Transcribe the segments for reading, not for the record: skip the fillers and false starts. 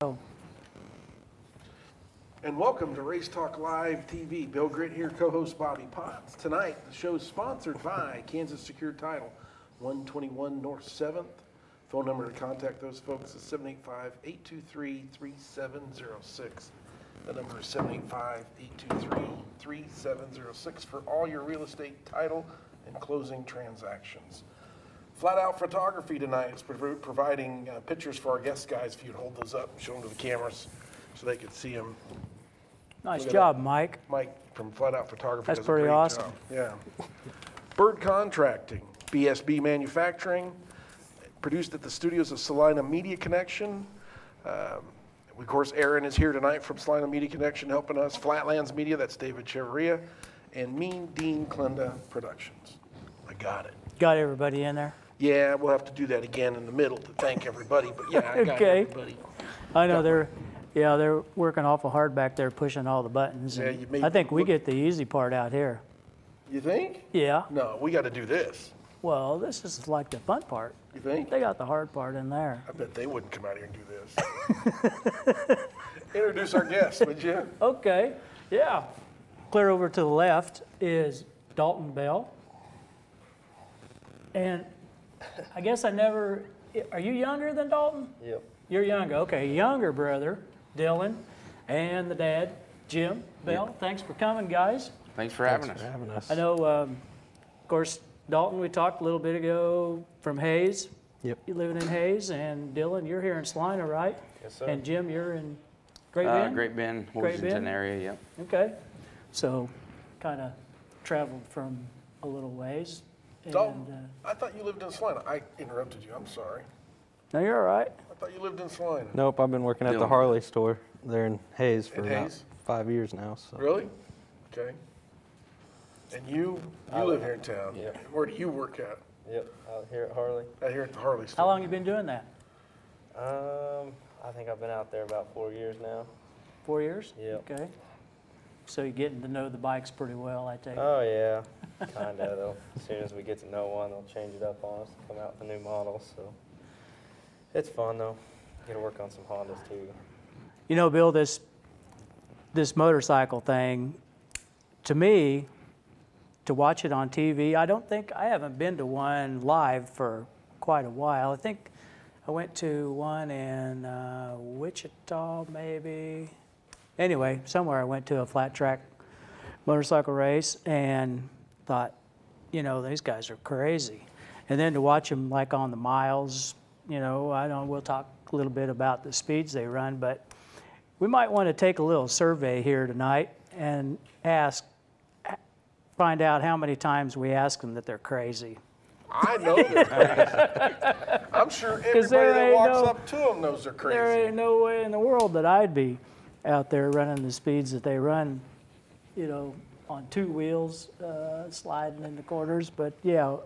And welcome to Racetalk Live TV. Bill Britt here, co-host Bobby Potts. Tonight, the show is sponsored by Kansas Secure Title, 121 North 7th. Phone number to contact those folks is 785-823-3706. The number is 785-823-3706 for all your real estate title and closing transactions. Flat Out Photography tonight is providing pictures for our guest guys. If you'd hold those up, show them to the cameras so they could see them. Nice job, Mike. Mike from Flat Out Photography. That's does pretty a great awesome. job. Yeah. Bird Contracting, BSB Manufacturing, produced at the studios of Salina Media Connection. Of course, Aaron is here tonight from Salina Media Connection helping us. Flatlands Media, that's David Cheveria, and Mean Dean Klenda Productions. I got it. Got everybody in there? Yeah, we'll have to do that again in the middle to thank everybody, but yeah, I got Okay. everybody. I know they're working awful hard back there pushing all the buttons. Yeah, you made- I think we get the easy part out here. You think? Yeah. No, we got to do this. Well, this is like the fun part. You think? They got the hard part in there. I bet they wouldn't come out here and do this. Introduce our guest, would you? Okay. Yeah. Clear over to the left is Dalton Bell. And I guess are you younger than Dalton? Yep. You're younger. Okay. Younger brother, Dylan, and the dad, Jim Bell. Yep. Thanks for coming, guys. Thanks for having us. I know, of course, Dalton, we talked a little bit ago from Hayes. Yep. You living in Hayes, and Dylan, you're here in Salina, right? Yes, sir. And Jim, you're in Great Bend? Great Bend, Washington area, yep. Okay. So, kind of traveled from a little ways. Dalton, I thought you lived in Salina. I interrupted you. I'm sorry. No, you're all right. I thought you lived in Salina. Nope, I've been working at the Harley store there in Hayes for about Hayes? 5 years now. So. Really? Okay. And you live here in town. Yep. Where do you work at? Yep, out here at Harley. Out here at the Harley store. How long you been doing that? I think I've been out there about 4 years now. 4 years? Yep. Okay. So you're getting to know the bikes pretty well, I take it. Oh yeah, kind of. As soon as we get to know one, they'll change it up on us, come out with a new model. So it's fun though. Get to work on some Hondas too. You know, Bill, this motorcycle thing, to me, to watch it on TV, I haven't been to one live for quite a while. I think I went to one in Wichita, maybe. Anyway, somewhere I went to a flat track motorcycle race and thought, you know, these guys are crazy. And then to watch them like on the miles, you know, we'll talk a little bit about the speeds they run, but we might want to take a little survey here tonight and find out how many times we ask them that they're crazy. I know they're crazy. I'm sure everybody that walks up to them knows they're crazy. There ain't no way in the world that I'd be out there running the speeds that they run, you know, on two wheels, sliding in the corners. But yeah,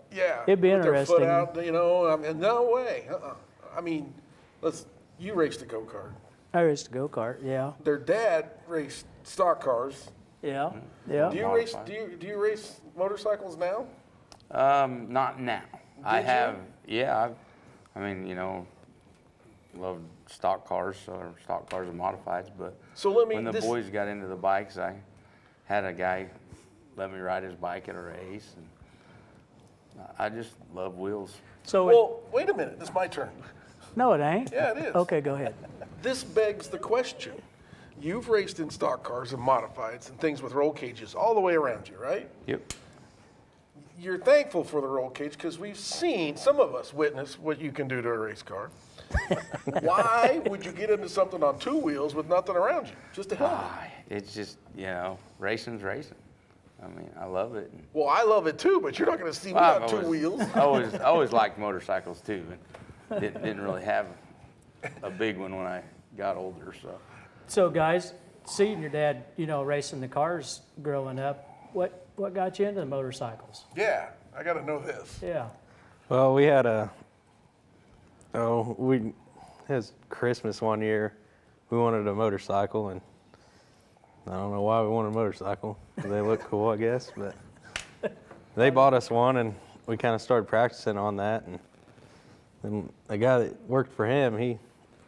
it'd be interesting. Their foot out, you know, I mean, no way. I mean, you raced a go-kart. I raced a go-kart, yeah. Their dad raced stock cars. Yeah, yeah. Do you race motorcycles now? Not now. I have, yeah. I mean, you know, love stock cars or stock cars and modifieds, but when the boys got into the bikes, I had a guy let me ride his bike at a race, and I just love wheels. So wait a minute, it's my turn. No, it ain't. Yeah, it is. Okay, go ahead. This begs the question. You've raced in stock cars and modifieds and things with roll cages all the way around you, right? Yep. You're thankful for the roll cage because we've seen, some of us witness what you can do to a race car. Why would you get into something on two wheels with nothing around you? Just a helmet. It's just, you know, racing's racing. I mean, I love it. Well, I love it too, but you're not going to see me on two wheels. I always liked motorcycles too, and didn't really have a big one when I got older. So guys, seeing your dad, you know, racing the cars growing up, what got you into the motorcycles? Yeah, I got to know this. Yeah. Well, we had it was Christmas one year. We wanted a motorcycle, and I don't know why we wanted a motorcycle. They look cool, I guess, but they bought us one, and we kind of started practicing on that. And the guy that worked for him,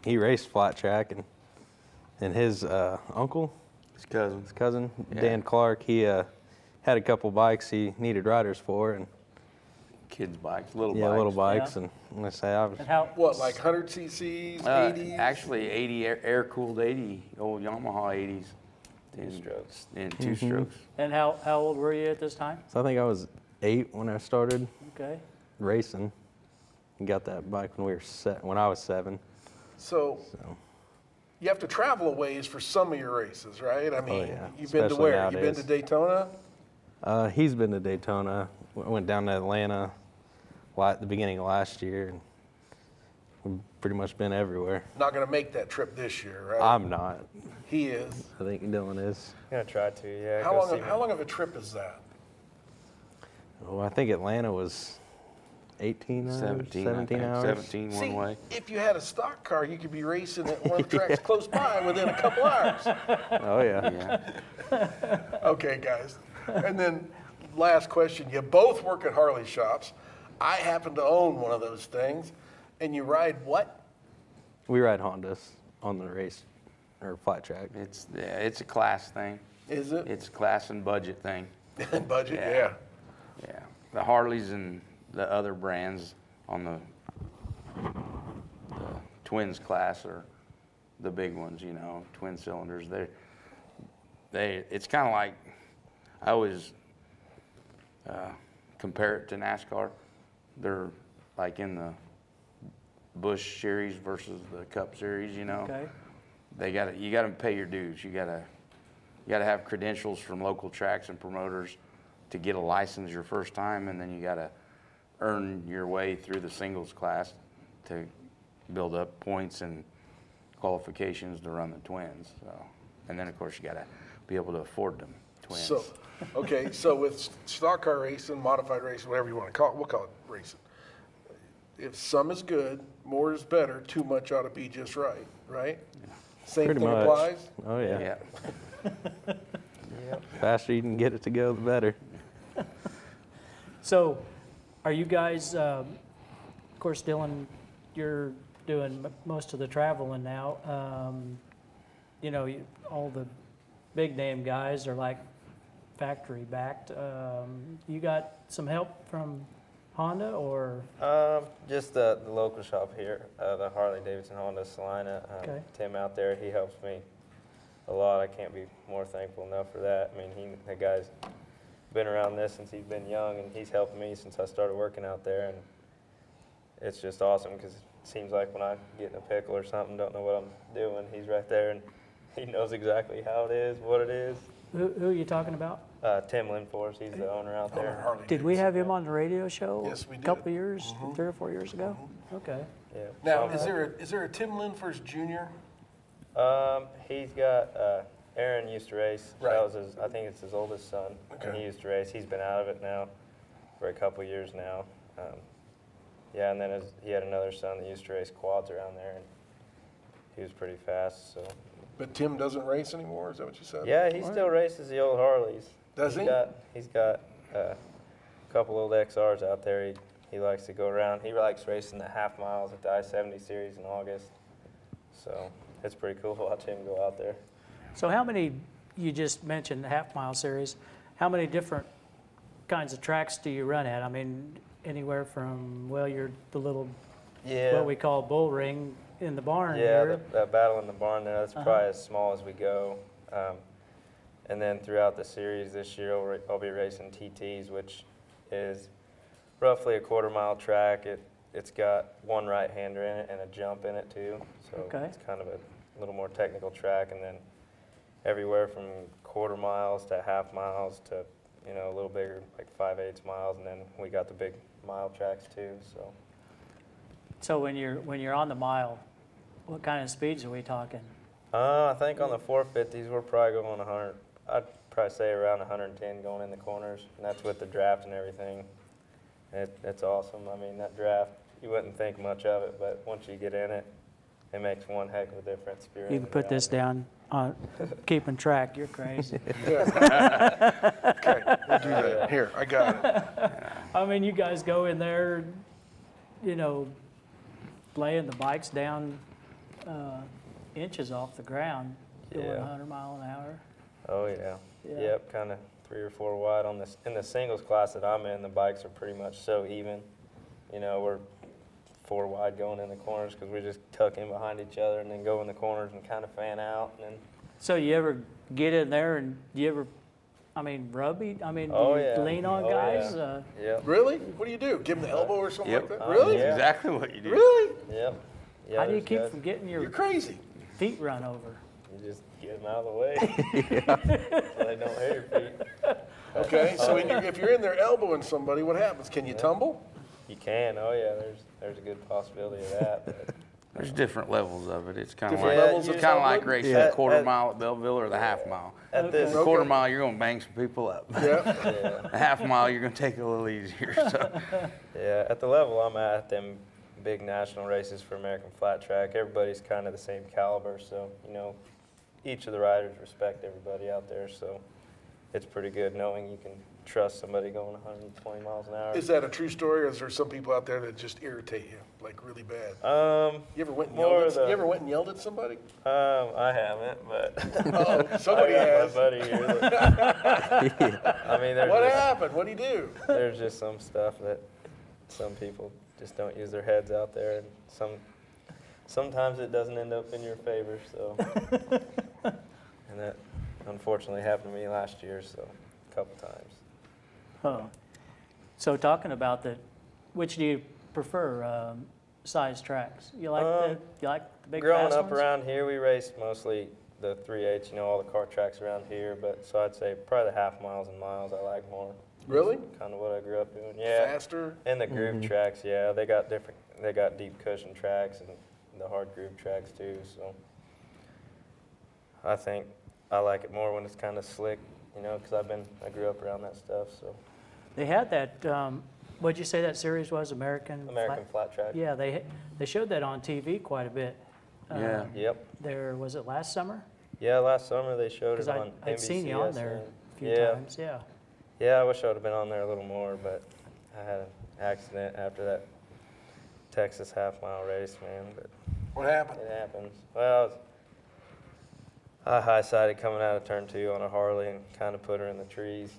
he raced flat track, and And his uncle, His cousin. Yeah. Dan Clark, he had a couple bikes he needed riders for, and Kids' bikes, little yeah, bikes. little bikes. Yeah. And I say I was. And how, What, like 100 cc's, 80s? Actually, 80 air-cooled 80, old Yamaha 80s. In two strokes. and how old were you at this time? So I think I was 8 when I started Okay. racing. And got that bike when I was 7. So you have to travel a ways for some of your races, right? I mean, yeah, you've been to especially where? You've been to nowadays. Daytona? He's been to Daytona. Went down to Atlanta at the beginning of last year, and we've pretty much been everywhere. Not going to make that trip this year, right? I'm not. He is. I think Dylan is. Gonna try to, yeah. How long of a trip is that? Oh, I think Atlanta was 18 hours, 17 hours. 17 one See, way. if you had a stock car, you could be racing at one of the tracks close by within a couple hours. Oh, yeah. Yeah. Okay, guys. And then last question. You both work at Harley shops. I happen to own one of those things. And you ride what? We ride Hondas on the race or flat track. It's a class thing. Is it? It's a class and budget thing. Budget, Yeah. yeah. Yeah. The Harleys and the other brands on the twins class are the big ones, you know, twin cylinders. It's kind of like, I always compare it to NASCAR. They're like in the Busch Series versus the Cup Series, you know. Okay. You gotta pay your dues. You gotta have credentials from local tracks and promoters to get a license your first time, and then you gotta earn your way through the singles class to build up points and qualifications to run the twins. So, and then of course you gotta be able to afford them twins. So, okay, so with stock car racing, modified racing, whatever you want to call it, we'll call it racing. If some is good, more is better, too much ought to be just right, right? Same Pretty thing much. applies? Oh, yeah. Yeah. Faster you can get it to go, the better. So, are you guys, of course, Dylan, you're doing most of the traveling now. You know, all the big name guys are like factory backed. You got some help from Honda or? Just the local shop here, the Harley Davidson Honda Salina. Okay. Tim out there, he helps me a lot. I can't be more thankful enough for that. I mean, the guy's been around this since he's been young, and he's helped me since I started working out there. And it's just awesome because it seems like when I get in a pickle or something, don't know what I'm doing, he's right there and he knows exactly how it is, what it is. Who are you talking about? Tim Linforce, he's the owner out there. Harley Did we Davidson. have him on the radio show? Yes, we did. A couple of years, 3 or 4 years ago? Okay. Yeah. Now, So- is there a Tim Linforce Jr.? He's got, Aaron used to race. Right. That was I think it's his oldest son. And Okay. he used to race. He's been out of it now for a couple years now. Yeah, and then he had another son that used to race quads around there, and he was pretty fast, so. But Tim doesn't race anymore, is that what you said? Yeah, he still races the old Harleys. Does he? He's got a couple old XRs out there. He likes to go around. He likes racing the half miles at the I-70 series in August. So it's pretty cool to watch him go out there. So how many, you just mentioned the half-mile series, how many different kinds of tracks do you run at? I mean, anywhere from, well, you're the little, Yeah. what we call bull ring in the barn Yeah, here. that battle in the barn there, that's probably as small as we go. And then throughout the series this year, I'll be racing TTs, which is roughly a quarter-mile track. It's got one right-hander in it and a jump in it too. So Okay. it's kind of a little more technical track. And then everywhere from quarter miles to half miles to, you know, a little bigger, like 5/8 miles. And then we got the big mile tracks too, so. So when you're on the mile, what kind of speeds are we talking? I think on the 450s, we're probably going 100. I'd probably say around 110 going in the corners, and that's with the draft and everything. It's awesome. I mean, that draft, you wouldn't think much of it, but once you get in it, it makes one heck of a difference. If you're You in can the put this driver. down on keeping track. You're crazy. Okay, we'll do that. Here, I got it. I mean, you guys go in there, you know, laying the bikes down inches off the ground. Going 100 mile an hour. Oh yeah. Yeah. Yep, kind of 3 or 4 wide on this. In the singles class that I'm in, the bikes are pretty much so even. You know, we're 4 wide going in the corners because we just tuck in behind each other and then go in the corners and kind of fan out. And then. So you ever get in there and you ever, I mean, rub each? I mean, do Oh, you yeah. lean on Oh, guys? yeah. Yep. Really? What do you do? Give them the elbow or something Yep. like that? Really? Yeah. Exactly what you do. Really? Yep. Yeah, How do you there's keep guys- from getting You're your crazy. feet run over? You just get them out of the way. So they don't hit your feet. Okay, so if you're in there elbowing somebody, what happens? Can you tumble? You can. Oh yeah. There's a good possibility of that. But. There's different levels of it. It's kind of Different like levels of it's kind of like tumbling? racing Yeah. a quarter mile at Belleville or the half mile. At this, The quarter mile, you're gonna bang some people up. Yeah. yeah, The half mile, you're gonna take it a little easier. So. yeah. At the level I'm at them big national races for American Flat Track, everybody's kind of the same caliber. So you know, each of the riders respect everybody out there. So it's pretty good knowing you can trust somebody going 120 miles an hour. Is that a true story, or is there some people out there that just irritate you, like really bad? You ever went and more yelled at, the- you ever went and yelled at somebody? I haven't, but Oh, somebody I got has. my buddy here. That, I mean, What happened? What do you do? there's just some stuff that some people just don't use their heads out there, and sometimes it doesn't end up in your favor. So, and that unfortunately happened to me last year, so a couple times. Huh. So talking about which do you prefer size tracks? You like the big Growing fast up ones? around here, we raced mostly the 3/8, you know, all the car tracks around here. But so I'd say probably the half miles and miles I like more. Really? Kind of what I grew up doing. Yeah. Faster? And the groove tracks, yeah, they got different. They got deep cushion tracks and the hard groove tracks too. So I think I like it more when it's kind of slick, you know, because I grew up around that stuff. So They had that. What'd you say that series was? American Flat Track. Yeah, they showed that on TV quite a bit. Yeah. Yep. There was it last summer? Yeah, last summer they showed Because it on I'd NBCS. seen you on there and- a few yeah. times. Yeah. Yeah, I wish I would have been on there a little more, but I had an accident after that Texas half-mile race, man. But What happened? it happens. Well, I high-sided coming out of turn 2 on a Harley and kind of put her in the trees.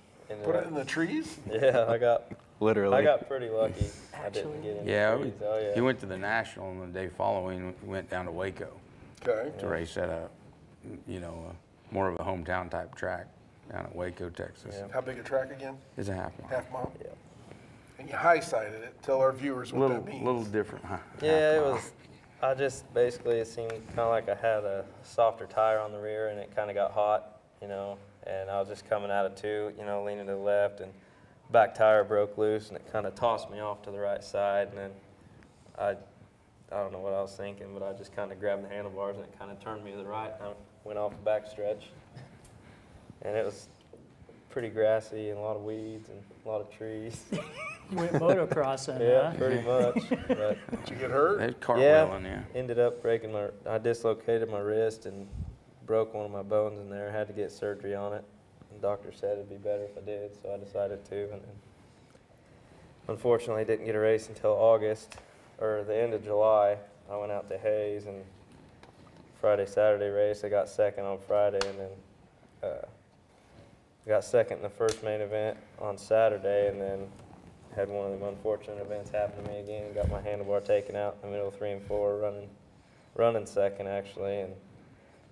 Put it in the trees? Yeah, I got Literally. pretty lucky. I didn't get in Yeah, the trees. Oh yeah. he went to the National, and the day following, we went down to Waco Okay. to race at more of a hometown type track down at Waco, Texas. Yeah. How big a track again? It's a half mile. Half mile? Yeah. And you high-sided it. Tell our viewers what that means. Little different, huh? Yeah, Half it mile. was. I just basically, it seemed kind of like I had a softer tire on the rear, and it kind of got hot, you know. And I was just coming out of 2, you know, leaning to the left, and back tire broke loose, and it kind of tossed me off to the right side. And then I don't know what I was thinking, but I just kind of grabbed the handlebars, and it kind of turned me to the right, and I went off the back stretch. And it was pretty grassy and a lot of weeds and a lot of trees. You went motocrossing, Yeah, huh? pretty much. But Did you get hurt? They cartwheeling, yeah. ended up breaking I dislocated my wrist and broke one of my bones in there. Had to get surgery on it. The doctor said it'd be better if I did, so I decided to. And then unfortunately, didn't get a race until August, or the end of July. I went out to Hayes and Friday, Saturday race. I got second on Friday, and then got second in the first main event on Saturday, and then had one of them unfortunate events happen to me again. Got my handlebar taken out in the middle of 3 and 4, running second actually, and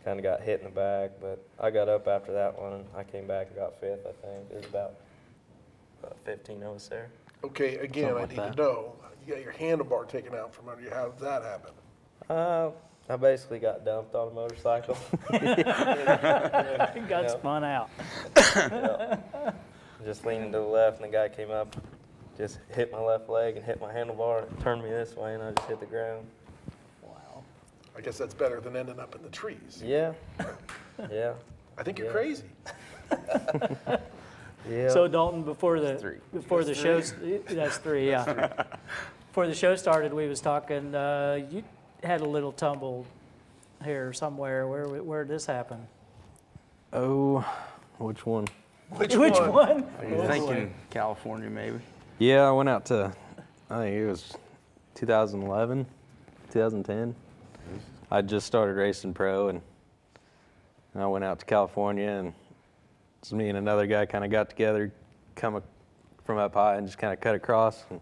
kind of got hit in the back. But I got up after that one, and I came back and got 5th, I think. There's about 15 of us there. Okay, again, Something I like need that. to know. You got your handlebar taken out from under you. How did that happen? I basically got dumped on a motorcycle. It got spun out. Yeah. Just leaning to the left, and the guy came up, just hit my left leg and hit my handlebar, and it turned me this way, and I just hit the ground. Wow. I guess that's better than ending up in the trees. Yeah. Yeah. I think you're Yeah. crazy. Yeah. So Dalton, before the That's show, that's 3, yeah. Before the show started, we was talking. You had a little tumble here somewhere. Where did this happen? Oh, which one? Which one? Are you thinking California, maybe? Yeah, I went out to, I think it was 2011, 2010. I just started racing pro, and And I went out to California, and just me and another guy kind of got together, come from up high and just kind of cut across. And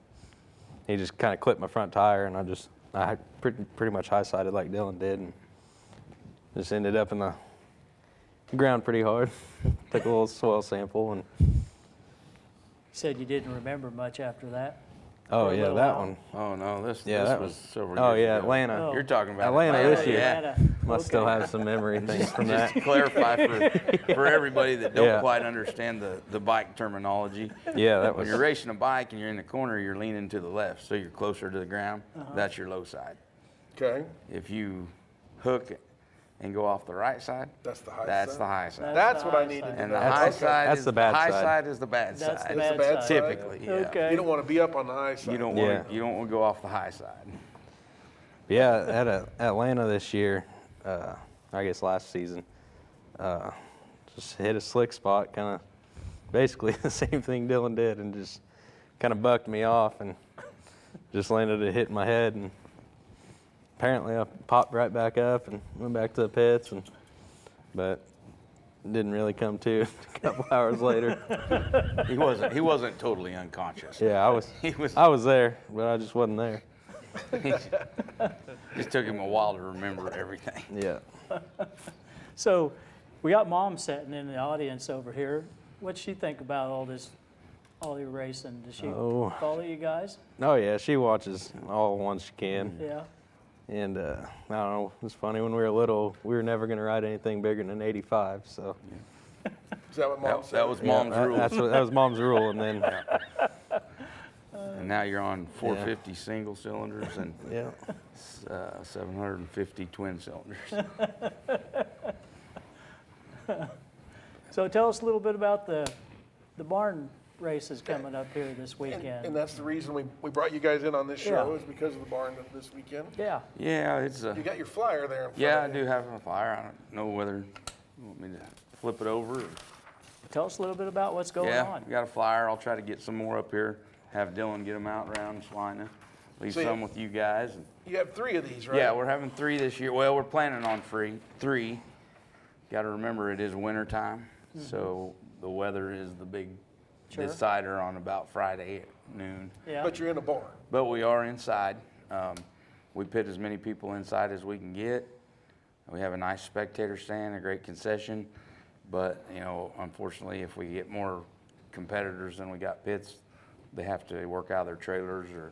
he just kind of clipped my front tire, and I pretty much high-sided like Dylan did, and just ended up in the ground pretty hard. Took a little soil sample, and Said you didn't remember much after that. oh For a yeah, little that while. one. Oh, no, this that was several Oh years yeah, ago. Atlanta. Oh. You're talking about Atlanta this year. yeah. Atlanta. Must still have some memory things from that. Just to clarify for everybody that don't Yeah. quite understand the bike terminology. Yeah, that When was. you're racing a bike and you're in the corner, you're leaning to the left, so you're closer to the ground. That's your low side. Okay, If you hook and go off the right side, that's the high that's side. the high side. That's the what I high needed side. to And know. the high Okay. side That's is the bad high side. side is the bad That's side. the That's bad the bad side. side. Typically, yeah. Okay. You don't want to be up on the high side. You don't Yeah. want to go off the high side. Yeah, at Atlanta this year, I guess last season, just hit a slick spot, kind of basically the same thing Dylan did, and just kind of bucked me off and just landed it hitting my head. And apparently I popped right back up and went back to the pits, but didn't really come to a couple hours later. He wasn't totally unconscious. Yeah, I was there, but I just wasn't there. Just took him a while to remember everything. Yeah. So we got Mom sitting in the audience over here. What'd she think about all your racing? Does she Oh. follow you guys? Oh yeah, she watches all the ones she can. Yeah. And I don't know, it's funny, when we were little, we were never going to ride anything bigger than 85, so. Is that what Mom said? That was Mom's rule. That was Mom's rule, and then, And now you're on 450 single cylinders and yeah. 750 twin cylinders. So tell us a little bit about the barn races coming up here this And weekend. that's the reason we brought you guys in on this show, Yeah. is because of the barn this weekend. Yeah. Yeah, it's You got your flyer there in front yeah, I of you. do have a flyer. I don't know whether you want me to flip it over. Or, Tell us a little bit about what's going yeah, on. we got a flyer. I'll try to get some more up here. Have Dylan get them out around Salina. Leave So you- some with you guys. And, You have 3 of these, right? yeah, we're having 3 this year. Well, we're planning on 3. Got to remember it is winter time, so the weather is the big Sure. decider on about Friday at noon. Yeah. But you're in a barn. But we are inside. We pit as many people inside as we can get. We have a nice spectator stand, a great concession. But, you know, unfortunately, if we get more competitors than we got pits, they have to work out of their trailers or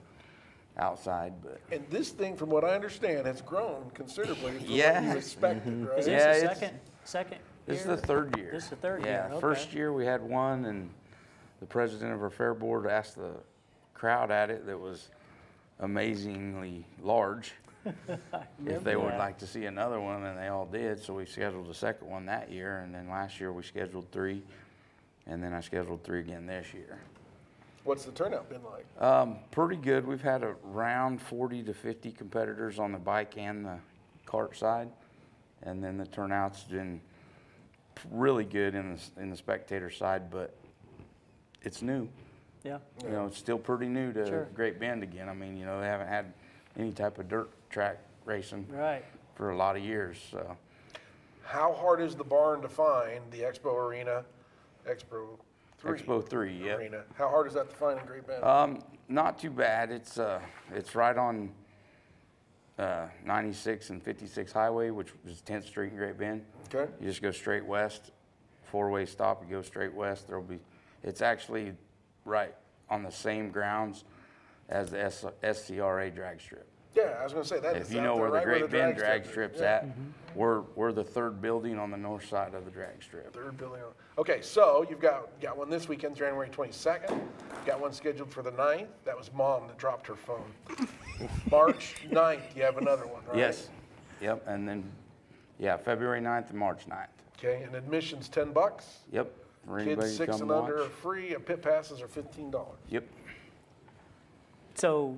outside. But And this thing, from what I understand, has grown considerably from Yeah. what you expected, Is right? this Yeah, the it's- second this is year? the 3rd year. This is the third yeah, year, okay. First year we had one, and the president of our fair board asked the crowd at it that was amazingly large if they would that. like to see another one, and they all did. So we scheduled a second one that year, and then last year we scheduled 3, and then I scheduled 3 again this year. What's the turnout been like? Pretty good. We've had around 40 to 50 competitors on the bike and the kart side, and then the turnout's been really good in the spectator side, but it's new. Yeah. You know, it's still pretty new to Sure. Great Bend again. I mean, you know, they haven't had any type of dirt track racing Right. for a lot of years. So How hard is the barn to find, the Expo Arena, Expo 3? Expo 3, yep. Arena. How hard is that to find in Great Bend? Not too bad. It's right on 96 and 56 highway, which is 10th Street in Great Bend. Okay. You just go straight west, 4-way stop. You go straight west. It's actually right on the same grounds as the SCRA drag strip. Yeah, I was going to say that. If is you out know there, where the right Great Bend drag strip is. strip's Yeah. at, we're the 3rd building on the north side of the drag strip. Third building. Okay, so you've got one this weekend, January 22nd. Got one scheduled for the 9th. That was Mom that dropped her phone. March 9th, you have another one, right? Yes. Yep. And then, yeah, February 9th and March 9th. Okay, and admission's $10. Yep. For anybody Kids to 6 come and under watch. are free, and pit passes are $15. Yep. So,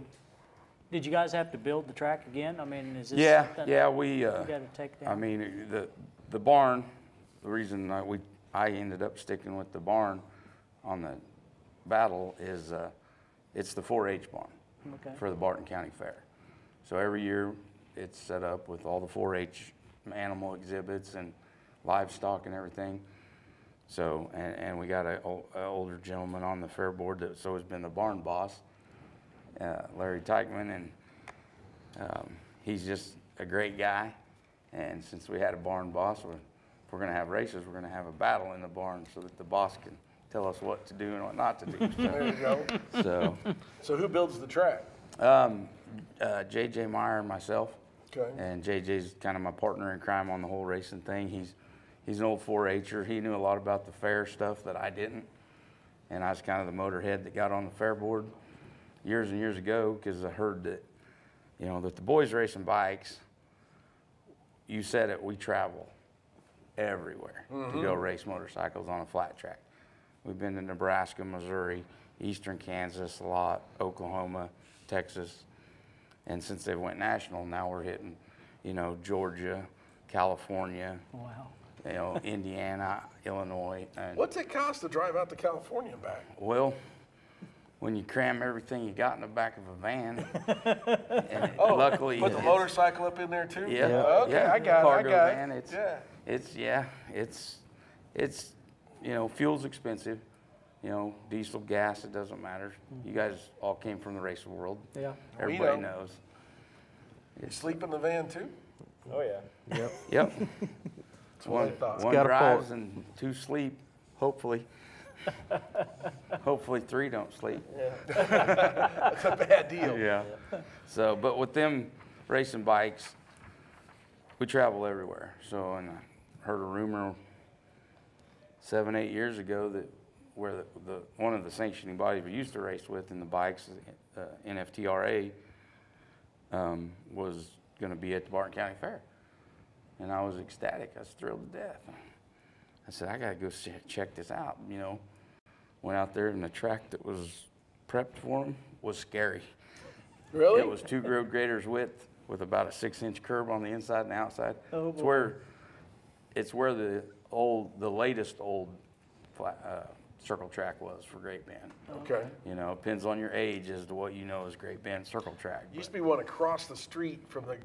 did you guys have to build the track again? I mean, is this Yeah, something yeah, we, you got to take down? I mean, the barn, the reason I ended up sticking with the barn on the battle is it's the 4-H barn Okay. for the Barton County Fair. So every year it's set up with all the 4-H animal exhibits, and livestock and everything. So, and we got an older gentleman on the fair board that's always been the barn boss, Larry Teichman, and he's just a great guy. And since we had a barn boss, if we're going to have races, we're going to have a battle in the barn so that the boss can tell us what to do and what not to do. So, There you go. So who builds the track? J.J. Meyer and myself. Okay. And J.J.'s kind of my partner in crime on the whole racing thing. He's an old 4-H'er. He knew a lot about the fair stuff that I didn't. And I was kind of the motorhead that got on the fair board years and years ago because I heard that, you know, that the boys racing bikes, you said it, we travel everywhere to go race motorcycles on a flat track. We've been to Nebraska, Missouri, eastern Kansas a lot, Oklahoma, Texas. And since they went national, now we're hitting, you know, Georgia, California. Wow. You know, Indiana, Illinois. And What's it cost to drive out to California and back? well, when you cram everything you got in the back of a van, and luckily Put the motorcycle up in there too? Yeah. Okay, Yeah, I got cargo it, I got van, it. it's you know, fuel's expensive. You know, diesel, gas, it doesn't matter. You guys all came from the race world. Yeah. Everybody know. knows. You sleep in the van too? Oh, yeah. Yep. That's what I thought. One got a drives and 2 sleep, hopefully. Hopefully 3 don't sleep. That's a bad deal. Yeah. So, but with them racing bikes, we travel everywhere. So, and I heard a rumor 7, 8 years ago that where the one of the sanctioning bodies we used to race with in the bikes, NFTRA, was going to be at the Barton County Fair. And I was ecstatic. I was thrilled to death. I said, I got to go check this out, you know. Went out there, and the track that was prepped for them was scary. Really? It was 2 road graders width with about a 6-inch curb on the inside and the outside. Oh, It's where the latest old circle track was for Great Bend. Okay. You know, it depends on your age as to what you know as Great Bend circle track. Used to be one across the street from the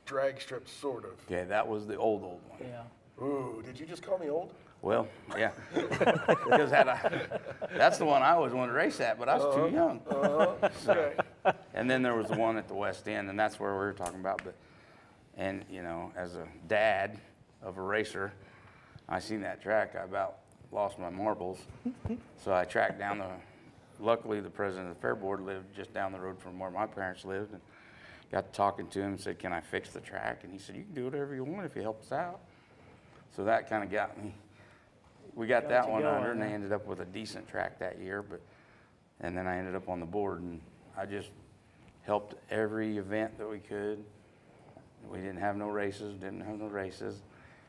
drag strip, sort of. Okay, that was the old one. Yeah. Ooh, did you just call me old? Well, yeah, because that's the one I always wanted to race at, but I was too young. Okay. And then there was the one at the West End, and that's where we were talking about. And you know, as a dad of a racer, I seen that track. I about lost my marbles, so I tracked down luckily the president of the fair board lived just down the road from where my parents lived, and got to talking to him and said, can I fix the track? And he said, you can do whatever you want if you help us out. So that kind of got me. We got that one under, and they ended up with a decent track that year, and then I ended up on the board, and I just helped every event that we could. We didn't have no races.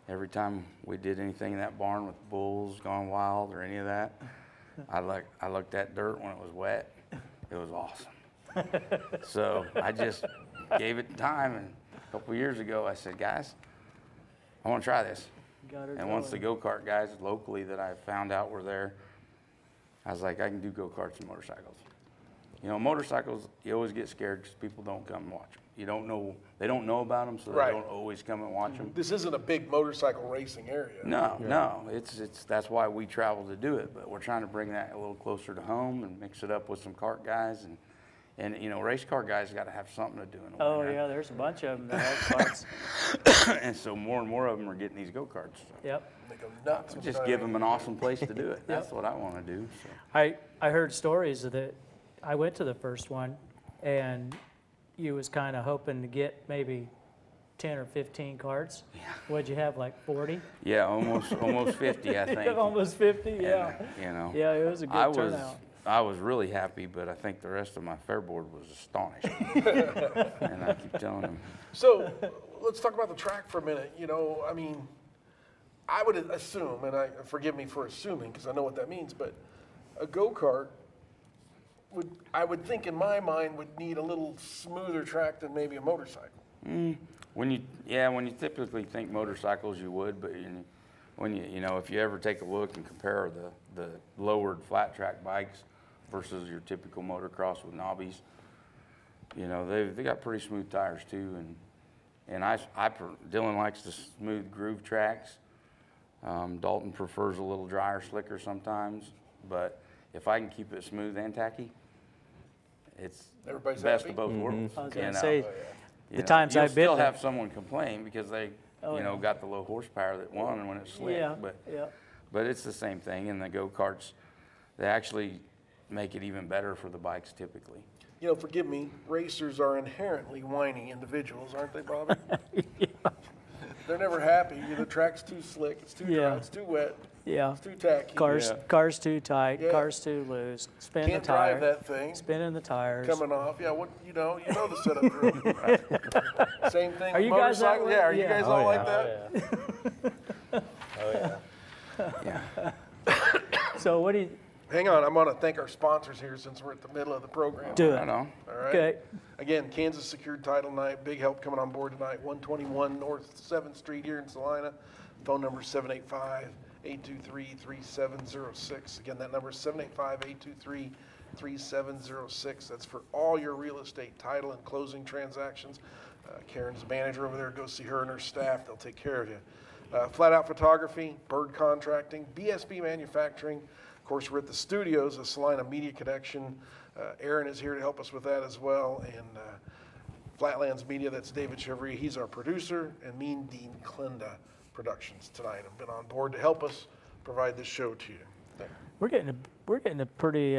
Every time we did anything in that barn with bulls gone wild or any of that, I looked at dirt when it was wet. It was awesome. So I just gave it time, and a couple of years ago I said, guys, I want to try this. And once the go-kart guys locally that I found out were there, I was like, I can do go-karts and motorcycles. You know, motorcycles, you always get scared because people don't come and watch them. You don't know, they don't know about them, so they don't always come and watch them. This isn't a big motorcycle racing area. No, that's why we travel to do it, but we're trying to bring that a little closer to home and mix it up with some kart guys, and you know, race car guys got to have something to do in the winter. Yeah, there's a bunch of them that have carts. And so more and more of them are getting these go-karts. So. Yep. Make them nuts. Just give them an awesome place to do it. That's what I want to do. So. I heard stories that I went to the first one, and you was kind of hoping to get maybe 10 or 15 carts. Yeah. What'd you have, like 40? Yeah, almost 50, I think. Almost 50, yeah. And, you know. Yeah, it was a good turnout. I was really happy, but I think the rest of my fair board was astonished. And I keep telling them. So let's talk about the track for a minute. You know, I mean, I would assume, and forgive me for assuming because I know what that means, but a go-kart I would think in my mind would need a little smoother track than maybe a motorcycle. When you typically think motorcycles, you would, but when you know, if you ever take a look and compare the lowered flat track bikes versus your typical motocross with knobbies, you know, they got pretty smooth tires too, and Dylan likes the smooth groove tracks. Dalton prefers a little drier, slicker sometimes, but if I can keep it smooth and tacky, it's Everybody's best happy? of both worlds. I was you going to know. say, You the know, times I've been You'll still there. have someone complain because they, Oh, you know, yeah. got the low horsepower that won and when it's slick. Yeah, But, yeah. but it's the same thing. And the go-karts, they actually make it even better for the bikes typically. You know, forgive me, racers are inherently whiny individuals, aren't they, Bobby? Yeah. They're never happy. The track's too slick, it's too dry, Yeah. it's too wet, Yeah. it's too tacky. Cars too tight, Yeah. cars too loose. Spin Can't the drive tire. that thing. Spinning the tires. Coming off, yeah. What you know the setup drill. Same thing. Are with you guys that motorcycles. way? Yeah, are you Yeah. guys Oh, all yeah. like that? Oh, yeah. Yeah. So what do you Hang on, I'm going to thank our sponsors here since we're at the middle of the program. do? I It. know. All right. Okay. Again, Kansas Secured Title Night. Big help coming on board tonight. 121 North 7th Street here in Salina. Phone number is 785-823-3706. Again, that number is 785-823-3706. That's for all your real estate title and closing transactions. Karen's the manager over there. Go see her and her staff. They'll take care of you. Flat Out Photography, Bird Contracting, BSB Manufacturing. Of course, we're at the studios of Salina Media Connection. Aaron is here to help us with that as well. And Flatlands Media, that's David Chevry. He's our producer. And Mean Dean Clinda Productions tonight have been on board to help us provide this show to you. Thank you. We're getting a pretty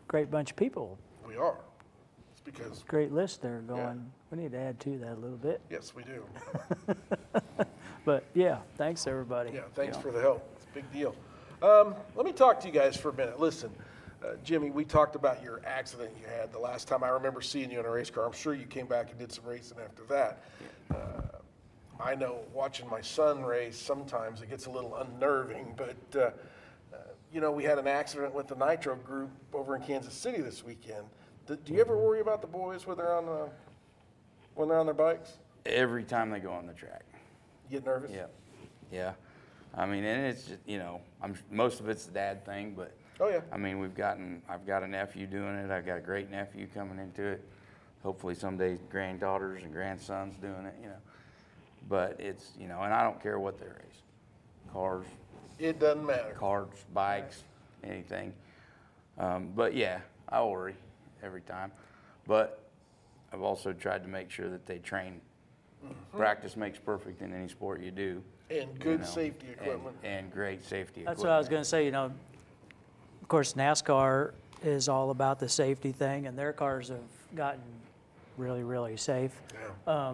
great bunch of people. We are. It's because, Great list there going. We need to add to that a little bit. yes, we do. But yeah, thanks everybody. Yeah, thanks for the help. It's a big deal. Let me talk to you guys for a minute. Listen, Jimmy, we talked about your accident you had the last time I remember seeing you in a race car. I'm sure you came back and did some racing after that. I know watching my son race, sometimes it gets a little unnerving, but you know, we had an accident with the Nitro group over in Kansas City this weekend. Do you ever worry about the boys when they're on their bikes? Every time they go on the track. You get nervous? Yeah. Yeah. I mean, and it's just, you know, most of it's the dad thing, but Oh yeah. I mean, I've got a nephew doing it. I've got a great nephew coming into it. Hopefully someday granddaughters and grandsons doing it, you know. But it's, you know, and I don't care what they race. Cars, It doesn't matter. carts, bikes, anything. But yeah, I worry every time. But I've also tried to make sure that they train. Practice makes perfect in any sport you do. And good you know, safety equipment. And great safety equipment. That's what I was going to say. You know, of course, NASCAR is all about the safety thing, and their cars have gotten really, really safe. Yeah.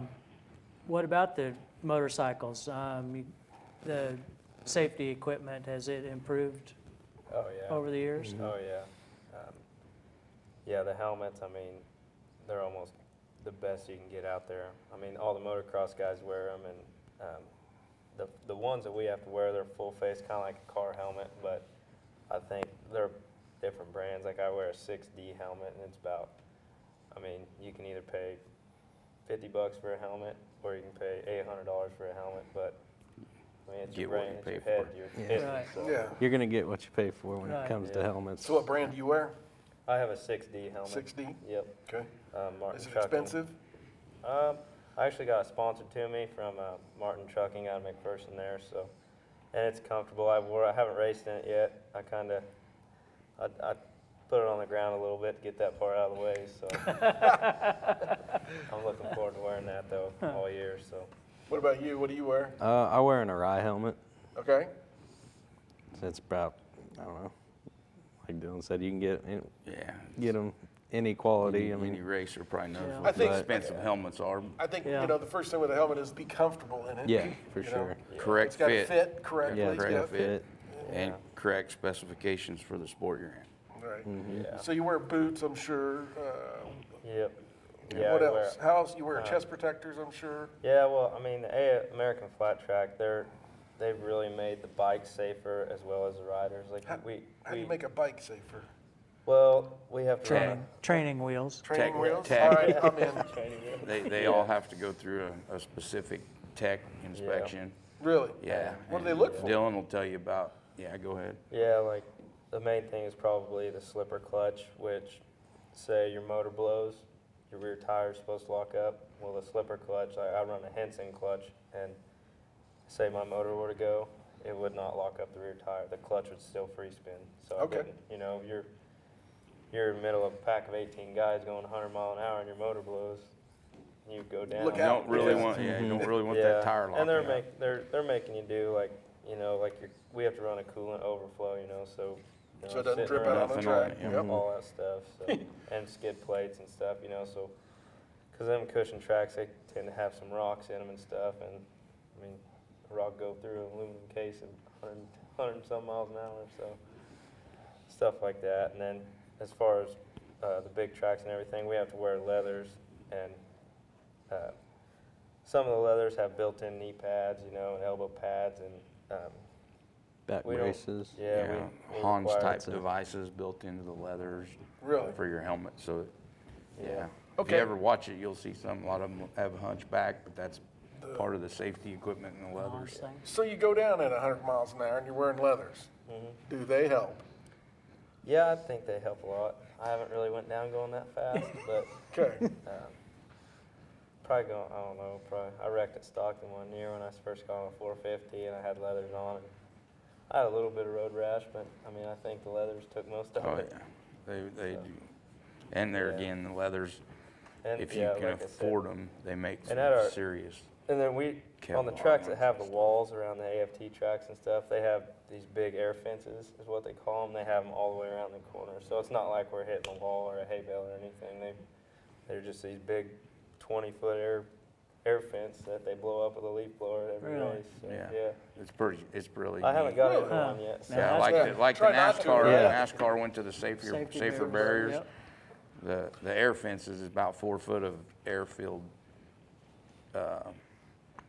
What about the motorcycles? The safety equipment, has it improved Oh, yeah. over the years? Oh, yeah. Yeah, the helmets, I mean, they're almost the best you can get out there. I mean, all the motocross guys wear them, and the ones that we have to wear, they're full face, kind of like a car helmet, but I think they're different brands. Like I wear a 6D helmet, and it's about, I mean, you can either pay $50 for a helmet, or you can pay $800 for a helmet, but I mean, it's your Get what brain, you it's pay your head, for. you're Yeah. hitting, Right. so. Yeah. You're gonna get what you pay for when Right. it comes to Yeah. helmets. So what brand do you wear? I have a 6D helmet. 6D? Yep. Okay. Martin Is it Trucking. expensive? I actually got it sponsored to me from Martin Trucking out of McPherson there, so, and it's comfortable. I haven't raced in it yet. I put it on the ground a little bit to get that part out of the way, so. I'm looking forward to wearing that though all year, so. What about you? What do you wear? I wear an Arai helmet. Okay. So it's about, I don't know, like Dylan said, you can get Yeah. them any quality. I Any mean, racer probably knows Yeah. what I think- the expensive helmets are. I think, Yeah. you know, the first thing with a helmet is be comfortable in it. yeah, for You know? sure. Correct It's got to fit. fit correctly. Yeah, it's It's gotta gotta fit. And correct specifications for the sport you're in. Right. Yeah. So you wear boots, I'm sure. Yep. Yeah, What I else? wear- How else? You wear chest protectors, I'm sure. Yeah, well, I mean, the American Flat Track, they've really made the bikes safer as well as the riders. Like How do you make a bike safer? Well, we have to Training wheels. Training wheels? tech. All right, I'm in. They all have to go through a specific tech inspection. Really? Yeah. What do they and look for? Dylan will tell you about, yeah, go ahead. Yeah, like the main thing is probably the slipper clutch, which say your motor blows, your rear tire is supposed to lock up. Well, the slipper clutch, I run a Henson clutch, and say my motor were to go, it would not lock up the rear tire. The clutch would still free spin. So Okay. I didn't, you know, you're in the middle of a pack of 18 guys going 100 mile an hour and your motor blows, you go down. Look You out. don't really want, you don't really want that tire locked And up. they're making you do like, you know, like we have to run a coolant overflow, you know, so. You know, So it doesn't sitting drip out on around, the track. Yep. all that stuff, so, and skid plates and stuff, you know, so, because them cushion tracks, they tend to have some rocks in them and stuff, and, I mean, a rock go through an aluminum case at 100 and some miles an hour, so, stuff like that. And then, as far as the big tracks and everything, we have to wear leathers, and some of the leathers have built-in knee pads, you know, and elbow pads, and Back we don't- braces. yeah, we Hans require type it to- devices built into the leathers Really? for your helmet. So, yeah. If Okay. you ever watch it, you'll see a lot of them have a hunchback, but that's part of the safety equipment in the leathers. Thing. So you go down at 100 miles an hour and you're wearing leathers. Do they help? Yeah, I think they help a lot. I haven't really went down going that fast, but Okay. probably going, I don't know, I wrecked at Stockton one year when I first got on a 450 and I had leathers on. And I had a little bit of road rash, but I mean, I think the leathers took most of Oh, it. yeah. They do. And there Yeah. again, the leathers, And if you yeah, can like I said. afford them, they make some And at our- serious. And then on the Kevlar tracks that ones have and the walls around the AFT tracks and stuff, they have these big air fences, is what they call them. They have them all the way around the corner. So it's not like we're hitting a wall or a hay bale or anything. They're just these big 20-foot air fence that they blow up with a leaf blower at every Really? race. So, Yeah. It's really I haven't neat. got Really? into one yet. So. Yeah, that's like the Try not to, NASCAR. right? NASCAR went to the safer Safety barriers. Yep. The air fences is about 4 foot of air-filled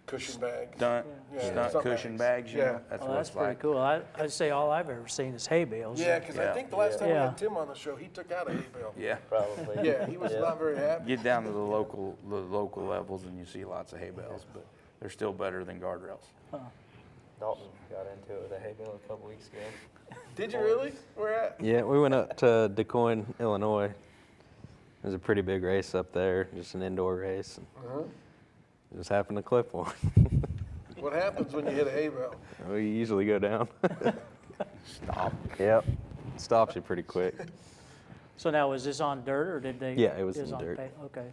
Cushion bags. stunt Yeah, something cushion like- bags. You yeah. know? That's Oh, what that's it's pretty like. cool. I'd say all I've ever seen is hay bales. Yeah, because I Yeah. think the last time we Yeah. had Tim on the show, he took out a hay bale. Yeah. Probably. Yeah, he was not very happy. Get down to the local levels and you see lots of hay bales, but they're still better than guardrails. Dalton got into it with a hay bale a couple weeks ago. Did you really? Where at? Yeah, we went up to DeCoin, Illinois. It was a pretty big race up there, just an indoor race. Just happened to clip one. What happens when you hit a hay bale? We usually go down. Stop. Yep. Stops you pretty quick. So now, was this on dirt or did they? Yeah, it was on on dirt. Okay,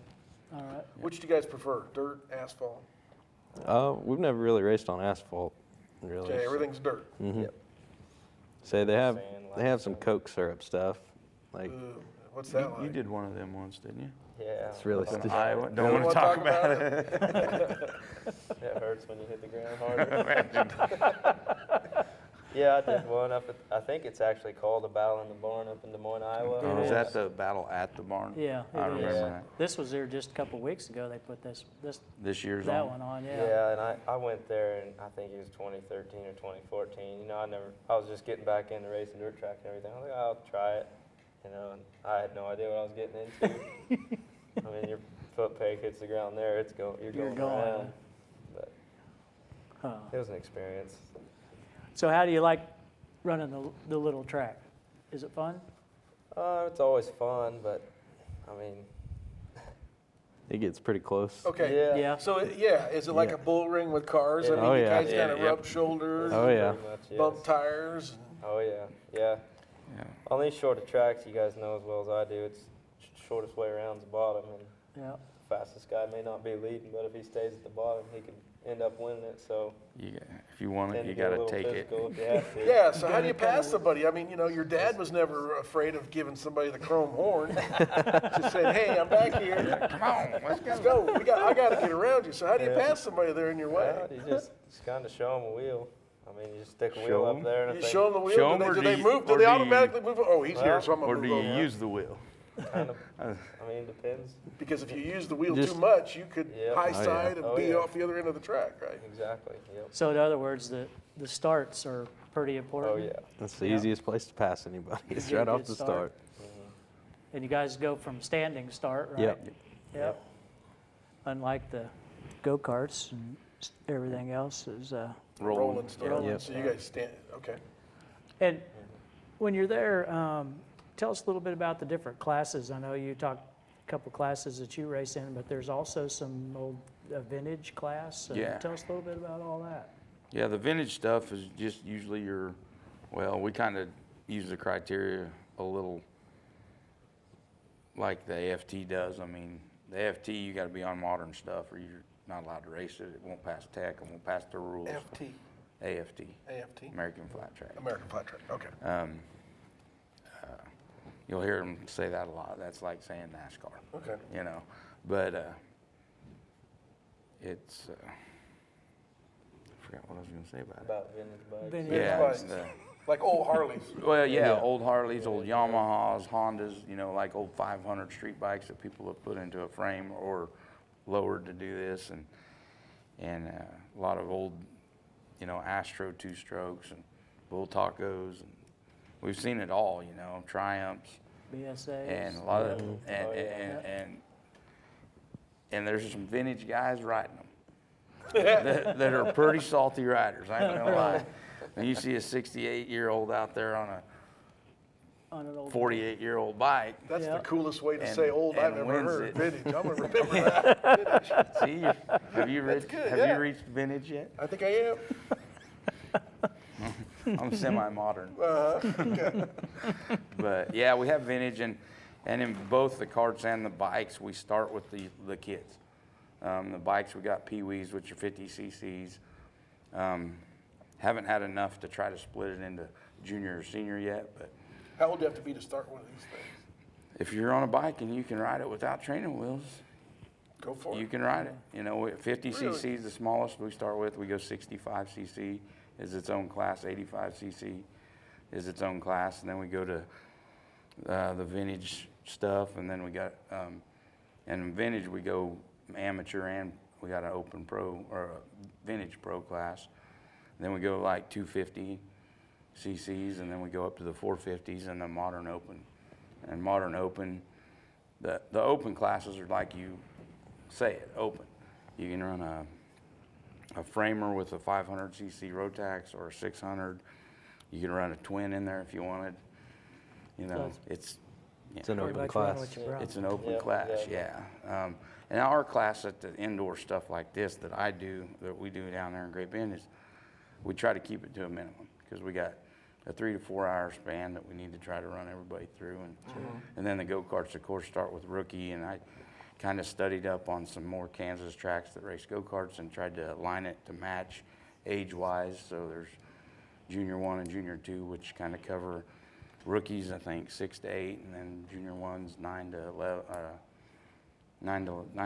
all right. Which do you guys prefer, dirt, asphalt? We've never really raced on asphalt, really. Okay, everything's dirt. Yep. Say they have Sand, some limestone. Coke syrup stuff. Like Ooh, what's that like? You did one of them once, didn't you? Yeah. it's really up on stiff. Iowa. You Don't want to talk about it. It hurts when you hit the ground hard. Yeah, I did one up at, I think it's actually called the Battle in the Barn up in Des Moines, Iowa. It Was is. that the battle at the barn? Yeah, I it is. remember Yeah. that. This was there just a couple weeks ago. They put This year's that on. one on. Yeah, and I went there and I think it was 2013 or 2014. You know, I was just getting back into racing dirt track and everything. I was like, I'll try it. You know, and I had no idea what I was getting into. I mean, your foot peg hits the ground there, you're going around. But it was an experience. So how do you like running the little track? Is it fun? It's always fun, but I mean, It gets pretty close. Okay. yeah. Yeah. So, is it like Yeah. a bull ring with cars? I Yeah. mean, Oh, you yeah. guys Yeah, kind of yeah. rub shoulders, Oh, yeah. Pretty much, yes. bump tires. Oh yeah, yeah. Yeah. On these shorter tracks, you guys know as well as I do, it's shortest way around's the bottom, and Yeah. the fastest guy may not be leading, but if he stays at the bottom, he could end up winning it. So If you want it, tend you to get a got to little take it. physical if you have to. Yeah, so how do you pass somebody? I mean, your dad was never afraid of giving somebody the chrome horn. Just saying, hey, I'm back here. Come on, let's Let's go. I got to get around you. So how do you Yeah. pass somebody there in your way? Well, you just kind of show them a wheel. I mean, you just stick a Show wheel 'em? up there, and You if they show them the wheel. Show 'em, do or they do you- move? Do or they do you- automatically move? Oh, he's here, Well, so I'm Or going do to you move over. use the wheel? kind of, I mean, it depends. Because if you use the wheel Just- too much, you could Yep. high Oh, yeah. side and Oh, be yeah. off the other end of the track, right? Exactly. Yep. So in other words, the starts are pretty important. Oh yeah. That's the Yeah. easiest place to pass anybody. It's get a right off good the start. start. And you guys go from standing start, right? Yep. Yep. Unlike the go-karts and everything else is. Rolling start. Yep. So you guys stand. Okay. And when you're there, tell us a little bit about the different classes. I know you talked a couple classes that you race in, but there's also some old vintage class. Yeah. Tell us a little bit about all that. Yeah, the vintage stuff is just usually well, we kind of use the criteria a little like the AFT does. I mean, the AFT, you got to be on modern stuff or you're not allowed to race it. It won't pass tech, it won't pass the rules. FT. AFT. AFT? American Flat Track. American Flat Track, okay. You'll hear them say that a lot. That's like saying NASCAR. Okay. You know, but it's, I forgot what I was going to say about it. About vintage bikes. Vintage Yeah, bikes. it's Like old Harleys. well, yeah, old Harleys, old Yamahas, Hondas, you know, like old 500 street bikes that people have put into a frame or lowered to do this, and a lot of old, you know, Astro two-strokes and Bull Tacos, and we've seen it all, you know, Triumphs, BSAs. and a lot of, and there's some vintage guys riding them that are pretty salty riders. I ain't gonna lie. When you see a 68-year-old out there on On an old 48-year-old bike, That's Yeah. the coolest way to And- say old I've and ever wins heard. it. Vintage. I'm going to remember that. Vintage. see, have you good, have yeah. you reached vintage yet? I think I am. I'm semi-modern. Okay. But yeah, we have vintage, and in both the karts and the bikes, we start with the kids. The bikes, we got Pee-wees, which are 50 cc's. Haven't had enough to try to split it into junior or senior yet, but How old do you have to be to start one of these things? if you're on a bike and you can ride it without training wheels, Go for you it. can ride it. You know, 50 Really? cc is the smallest we start with. We go 65 cc is its own class. 85 cc is its own class, and then we go to the vintage stuff, and then we got and in vintage we go amateur, and we got an open pro or a vintage pro class. And then we go like 250 cc's, and then we go up to the 450s and the modern open. And modern open, the open classes are like you say it, open. You can run a framer with a 500 cc Rotax or a 600. You can run a twin in there if you wanted. You know, it's an Pretty open much class. run what you brought. it's an open Yeah, class, yeah. yeah. And our class at the indoor stuff like this that we do down there in Great Bend is we try to keep it to a minimum because we got a 3 to 4 hour span that we need to try to run everybody through. And then the go-karts, of course, start with rookie, and I kind of studied up on some more Kansas tracks that race go-karts and tried to align it to match age-wise. So there's junior 1 and junior 2, which kind of cover rookies, I think 6 to 8, and then junior 1's 9 to 11, 9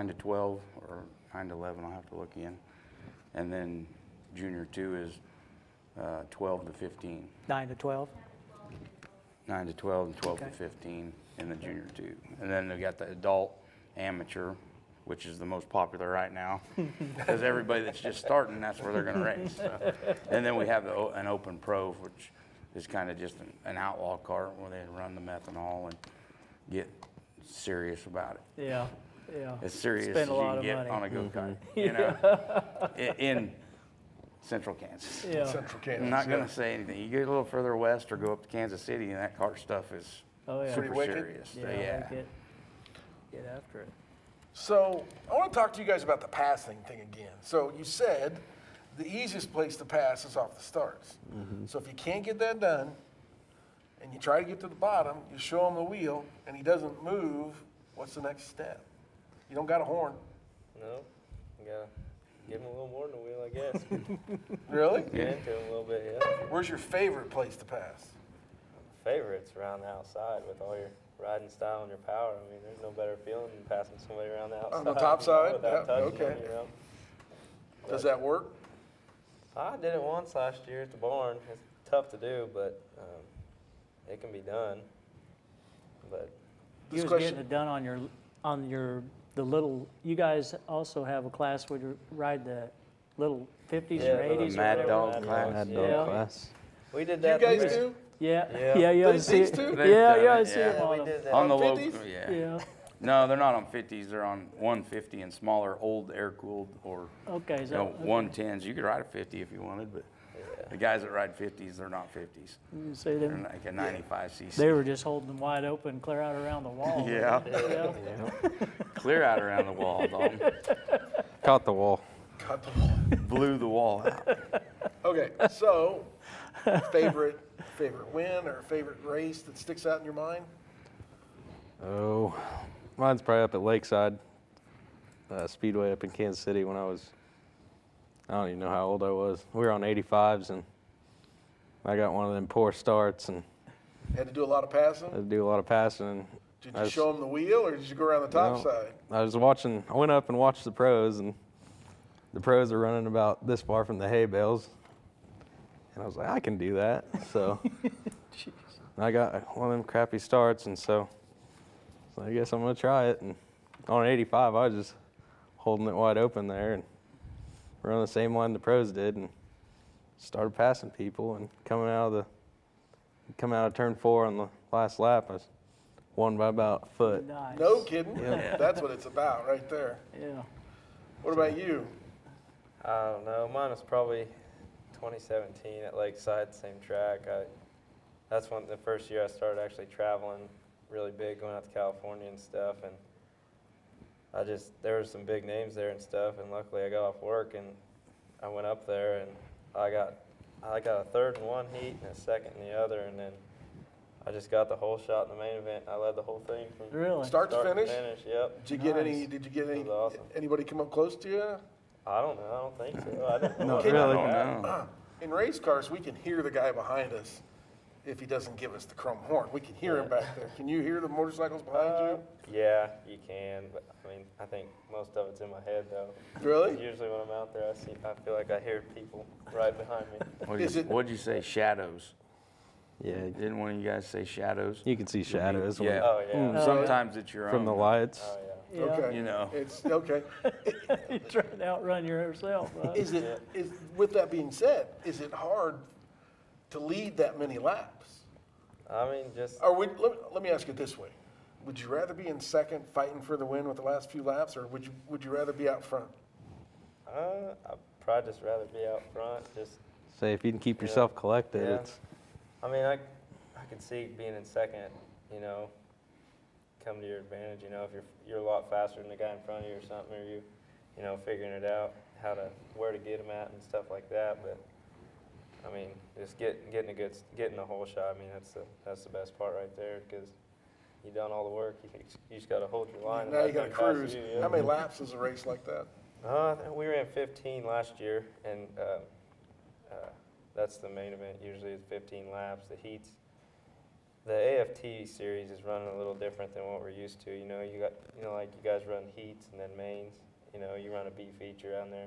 to 12 or 9 to 11. I'll have to look in. And then junior 2 is 12 to 15. 9 to 12. 9 to 12 and 12 Okay. to 15 in the junior 2. And then we got the adult amateur, which is the most popular right now because everybody that's just starting, that's where they're going to race. So. And then we have an open pro, which is kind of just an outlaw kart where they run the methanol and get serious about it. Yeah, yeah. As serious Spend as a you lot can of get money. on a go-kart, you know, in central Kansas. Yeah. Central Kansas. I'm not going yeah. to say anything. You get a little further west or go up to Kansas City, and that kart stuff is Oh, yeah. super Pretty wicked. serious. Yeah, Yeah. Get after it. So I want to talk to you guys about the passing thing again. So you said the easiest place to pass is off the starts. So if you can't get that done, and you try to get to the bottom, you show him the wheel, and he doesn't move, what's the next step? You don't got a horn. No, you gotta give him a little more than a wheel, I guess. Really? Get into him a little bit, yeah. Where's your favorite place to pass? Favorites around the outside with all your riding style and your power. I mean, there's no better feeling than passing somebody around the outside. On the top side? Without Yeah, touching okay. them, you know. Does that work? I did it once last year at the barn. It's tough to do, but it can be done. But You was getting it done the little, you guys also have a class where you ride the little 50s Yeah, or the 80s. or Mad whatever. Dog Mad class. Mad Yeah. dog class. we did You that. guys this- do? Yeah, Yeah. yeah, yeah. I These see it. two? They've Yeah, done yeah, I it, see yeah. them Yeah, on we them. did that. On the On local, 50s? yeah. Yeah, No, they're not on 50s. They're on 150 and smaller, old air-cooled, or okay. you So, know, 110s. You could ride a 50 if you wanted, but the guys that ride 50s, they're not 50s. you see They're them, like a 95 cc. they were just holding them wide open, clear out around the wall. Yeah. Yeah. Clear out around the wall, Dalton. Caught the wall. Cut the wall. blew the wall out. Okay, so favorite win or favorite race that sticks out in your mind? Oh, mine's probably up at Lakeside Speedway up in Kansas City when I don't even know how old I was. We were on 85s, and I got one of them poor starts, and Had to do a lot of passing? I had to do a lot of passing. And Did you show them the wheel, or did you go around the top side? I went up and watched the pros, and the pros are running about this far from the hay bales. And I was like, I can do that. So I got one of them crappy starts, and so I guess I'm going to try it. And on 85, I was just holding it wide open there and running the same line the pros did, and started passing people. And coming out of turn 4 on the last lap, I won by about a foot. Nice. No kidding. Yeah. That's what it's about right there. Yeah. What about you? I don't know. Mine was probably 2017 at Lakeside, same track. That's the first year I started actually traveling really big, going out to California and stuff. And there were some big names there and stuff. And luckily I got off work and I went up there, and I got a third in one heat and a second in the other. And then I just got the whole shot in the main event. I led the whole thing from Really? Start to finish? Yep. Did you get any? It was awesome. Anybody come up close to you? I don't know. I don't think so. I didn't know. Not really. I don't know. In race cars, we can hear the guy behind us if he doesn't give us the chrome horn. We can hear him back there. Can you hear the motorcycles behind you? Yeah, you can, but I think most of it's in my head though. Really? Usually when I'm out there, I feel like I hear people right behind me. What'd you say? Shadows. Yeah, Didn't one of you guys say shadows? you can see shadows Yeah. Oh yeah. Sometimes it's your from own. the lights. Oh yeah. Yeah. Okay. You know. It's okay. You're trying to outrun yourself. Huh? With that being said, is it hard to lead that many laps? I mean, just Let me ask it this way: would you rather be in second, fighting for the win with the last few laps, or would you rather be out front? I'd probably just rather be out front. Just Say if you can keep yourself collected, Yeah. it's I mean, I could see being in second, come to your advantage. If you're a lot faster than the guy in front of you or something, or figuring it out where to get him at and stuff like that. But I mean, just getting the whole shot. I mean, that's the best part right there, because you done all the work. You just got to hold your line. Now you got to to pass cruise. you, yeah. How many laps is a race like that? I think we ran 15 last year, and that's the main event. Usually it's 15 laps. The heats, the AFT series is running a little different than what we're used to. Like you guys run heats and then mains. You run a B feature down there.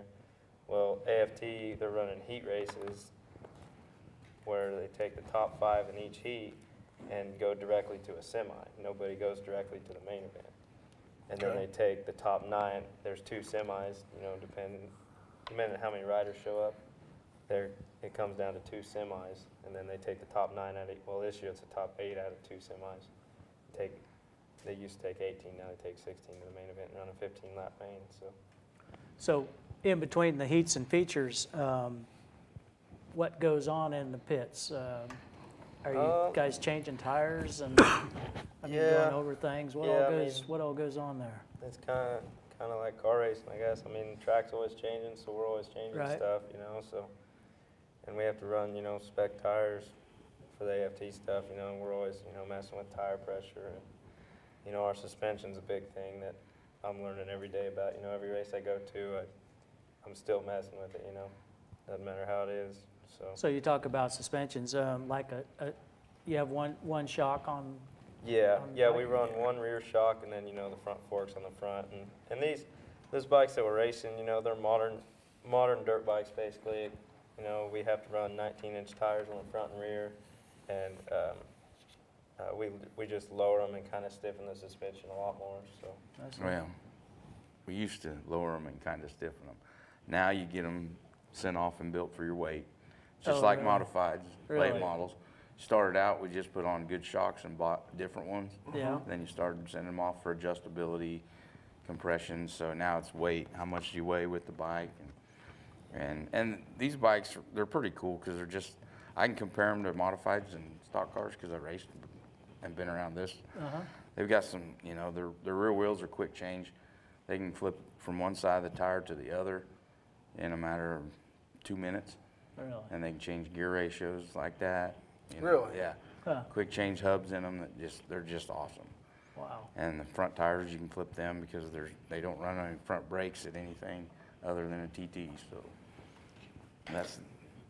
Well, AFT, they're running heat races where they take the top 5 in each heat and go directly to a semi. Nobody goes directly to the main event. And then they take the top 9. There's 2 semis, depending on how many riders show up. It comes down to 2 semis, and then they take the top 9 out of, well, this year it's the top 8 out of 2 semis. They used to take 18, now they take 16 to the main event and run a 15-lap main. So in between the heats and features, what goes on in the pits? Are you guys changing tires and going over things? What all goes on there? It's kind of like car racing, I guess. I mean, the track's always changing, so we're always changing stuff, and we have to run, spec tires for the AFT stuff, and we're always, messing with tire pressure. And, our suspension's a big thing that I'm learning every day about. Every race I go to, I'm still messing with it, Doesn't matter how it is. So you talk about suspensions, like you have one shock on. Yeah, we run one rear shock, and then the front forks on the front, and those bikes that we're racing, they're modern dirt bikes basically. We have to run 19-inch tires on the front and rear, and we just lower them and kind of stiffen the suspension a lot more. So. Well, we used to lower them and kind of stiffen them. Now you get them sent off and built for your weight, just like modified late models. Started out, we just put on good shocks and bought different ones. Yeah. Then you started sending them off for adjustability, compression. So now it's weight. How much do you weigh with the bike? And these bikes, they're pretty cool because they're just, I can compare them to modifieds and stock cars because I raced and been around this. They've got some, their rear wheels are quick change. They can flip from one side of the tire to the other. in a matter of 2 minutes. Really? And they can change gear ratios like that. Really? Yeah. Huh. Quick change hubs in them they're just awesome. Wow. And the front tires, you can flip them because they don't run any front brakes at anything other than a TT. So that's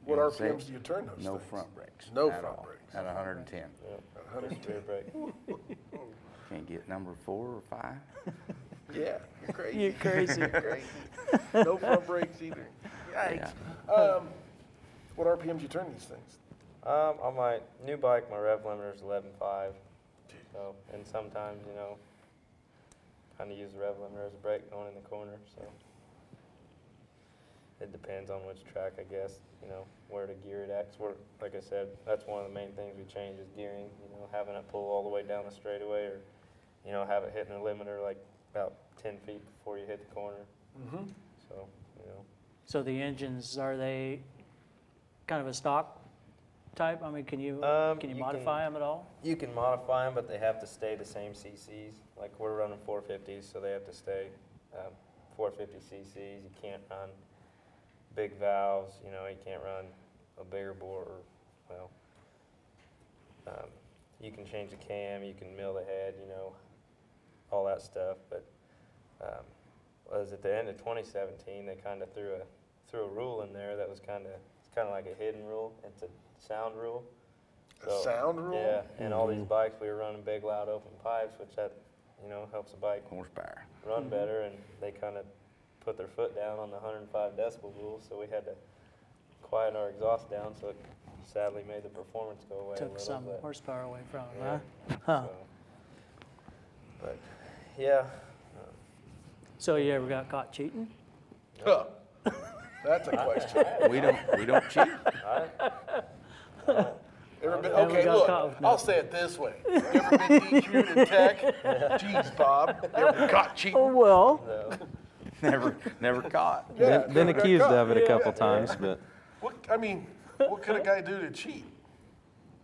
What RPMs do you turn those no things? front brakes. No at front all, brakes. At 110. Yep. 110. Rear brake. Can't get number 4 or 5. Yeah, you're crazy. You're crazy. You're crazy. No front brakes either. Yikes. What RPMs you turn these things? On my new bike, my rev limiter is 11.5. So, and sometimes, kind of use the rev limiter as a brake going in the corner. So it depends on which track, I guess, where to gear it at. 'Cause like I said, that's one of the main things we change is gearing, having it pull all the way down the straightaway or, have it hitting the limiter like about 10 feet before you hit the corner. Mm-hmm. So, So the engines, are they kind of a stock type? I mean, can you you modify them at all? You can modify them, but they have to stay the same CCs. Like we're running 450s, so they have to stay 450 CCs. You can't run big valves. You can't run a bigger bore. You can change the cam. You can mill the head. All that stuff. But was at the end of 2017, they kind of threw a rule in there that was kind of like a hidden rule. It's a sound rule. A sound rule? Yeah, and all these bikes, we were running big, loud, open pipes, which that, helps the bike Horsepower. run better, and they kind of put their foot down on the 105 decibel rule, so we had to quiet our exhaust down, so it sadly made the performance go away a Took little some bit. horsepower away from it, Yeah. huh? So, but, yeah. So you ever got caught cheating? Huh. That's a question. We don't cheat. Ever been, Haven't okay, got look, caught with I'll say it this way. You ever been DQ'd in tech? Jeez, Bob. You ever got cheating? Oh, well. No. Never caught. Yeah, Been never got accused caught. of it a couple times, but What could a guy do to cheat?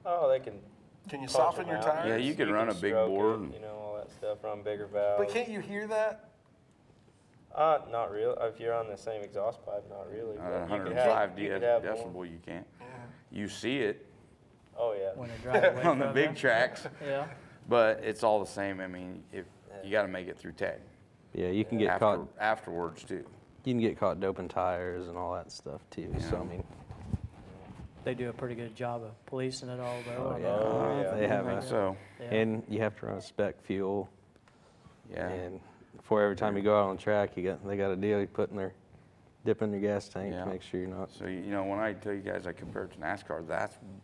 Oh, they can Can you punch soften them your out. tires? Yeah, you could run a big stroke bore it, and- all that stuff, run bigger valves. But can't you hear that? Not really. If you're on the same exhaust pipe, not really. but you could 105 you could have more. decibel, you can't. You see it Oh, yeah. When they drive away on the from big you. tracks, Yeah. but it's all the same. I mean, if you got to make it through tech yeah, you can get caught. afterwards too. You can get caught doping tires and all that stuff too. So I mean, They do a pretty good job of policing it all, though. Oh, yeah. they have a, So Yeah. and you have to run a spec fuel. yeah, And before every time you go out on track, they got a deal. You dip in their gas tank Yeah. to make sure you're not. so when I tell you guys I compare it to NASCAR,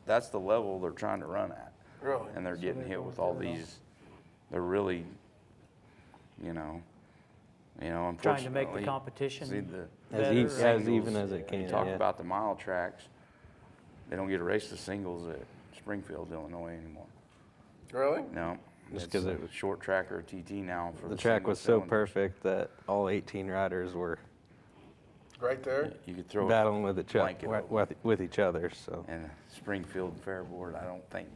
that's the level they're trying to run at, Really? and they're getting hit going with all through it all. these. They're really, unfortunately. Trying to make the competition See the better. As even as it can. You talk yeah. about the mile tracks. They don't get a race to singles at Springfield, Illinois anymore. Really? No, Just it's 'cause a it was- short track or a TT now for The track single was so cylinder. perfect that all 18 riders were Right there? You could throw battling with blanket over. with each other. So And Springfield Fair Board, I don't think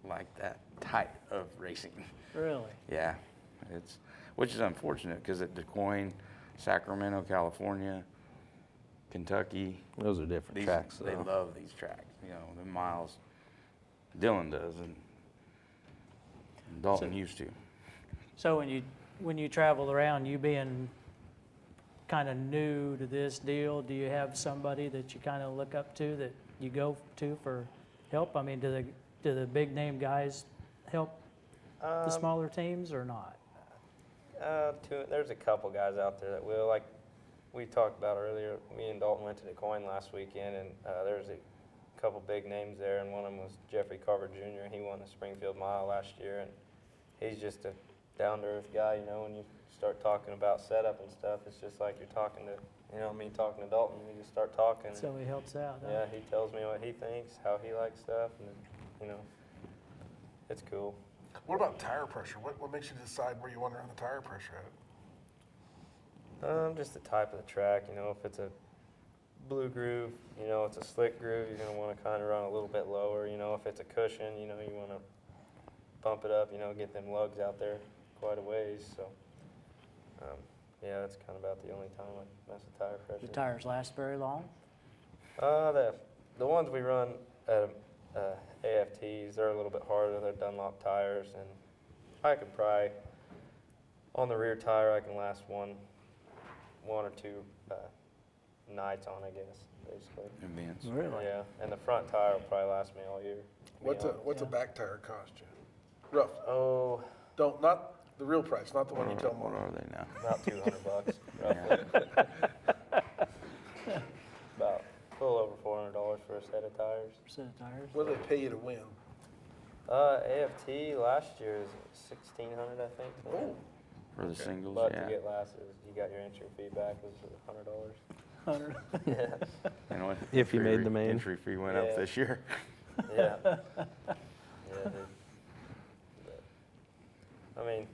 like that type of racing. Really? Yeah, which is unfortunate because at Des Moines, Sacramento, California, Kentucky, those are different tracks. they though. love these tracks. The miles. Dylan does, and Dalton used to. So when you travel around, you being kind of new to this deal, do you have somebody that you kind of look up to that you go to for help? I mean, do the big name guys help the smaller teams or not? There's a couple guys out there that will. Like we talked about earlier, me and Dalton went to Des Moines last weekend, and there's a couple big names there, and one of them was Jeffrey Carver Jr. He won the Springfield Mile last year, and he's just a down-to-earth guy. When you start talking about setup and stuff, it's just like you're talking to, me talking to Dalton. We just start talking. So he helps out. Huh? Yeah, he tells me what he thinks, how he likes stuff, and it's cool. What about tire pressure? What makes you decide where you want to run the tire pressure at? Just the type of the track. If it's a blue groove, it's a slick groove, you're going to want to kind of run a little bit lower. If it's a cushion, you want to bump it up, get them lugs out there quite a ways. So yeah, that's kind of about the only time I mess with tire pressure. The tires last very long? The ones we run at AFTs, they're a little bit harder. They're Dunlop tires, and I could probably, on the rear tire, I can last one or two nights on, I guess, basically. Events. Really? Yeah, and the front tire will probably last me all year. What's a back tire cost you? Rough. Oh, Not the real price, not the one you tell me. What are they now? about $200 roughly. About a little over $400 for a set of tires. Set of tires? What do they pay you to win? AFT last year is $1,600, I think. Oh, For the singles, But yeah. to get last, you got your entry fee back was $100. 100. Yeah. You know what? If you Entry- made the main. Entry fee went up Yeah. this year. Yeah. Yeah. I mean,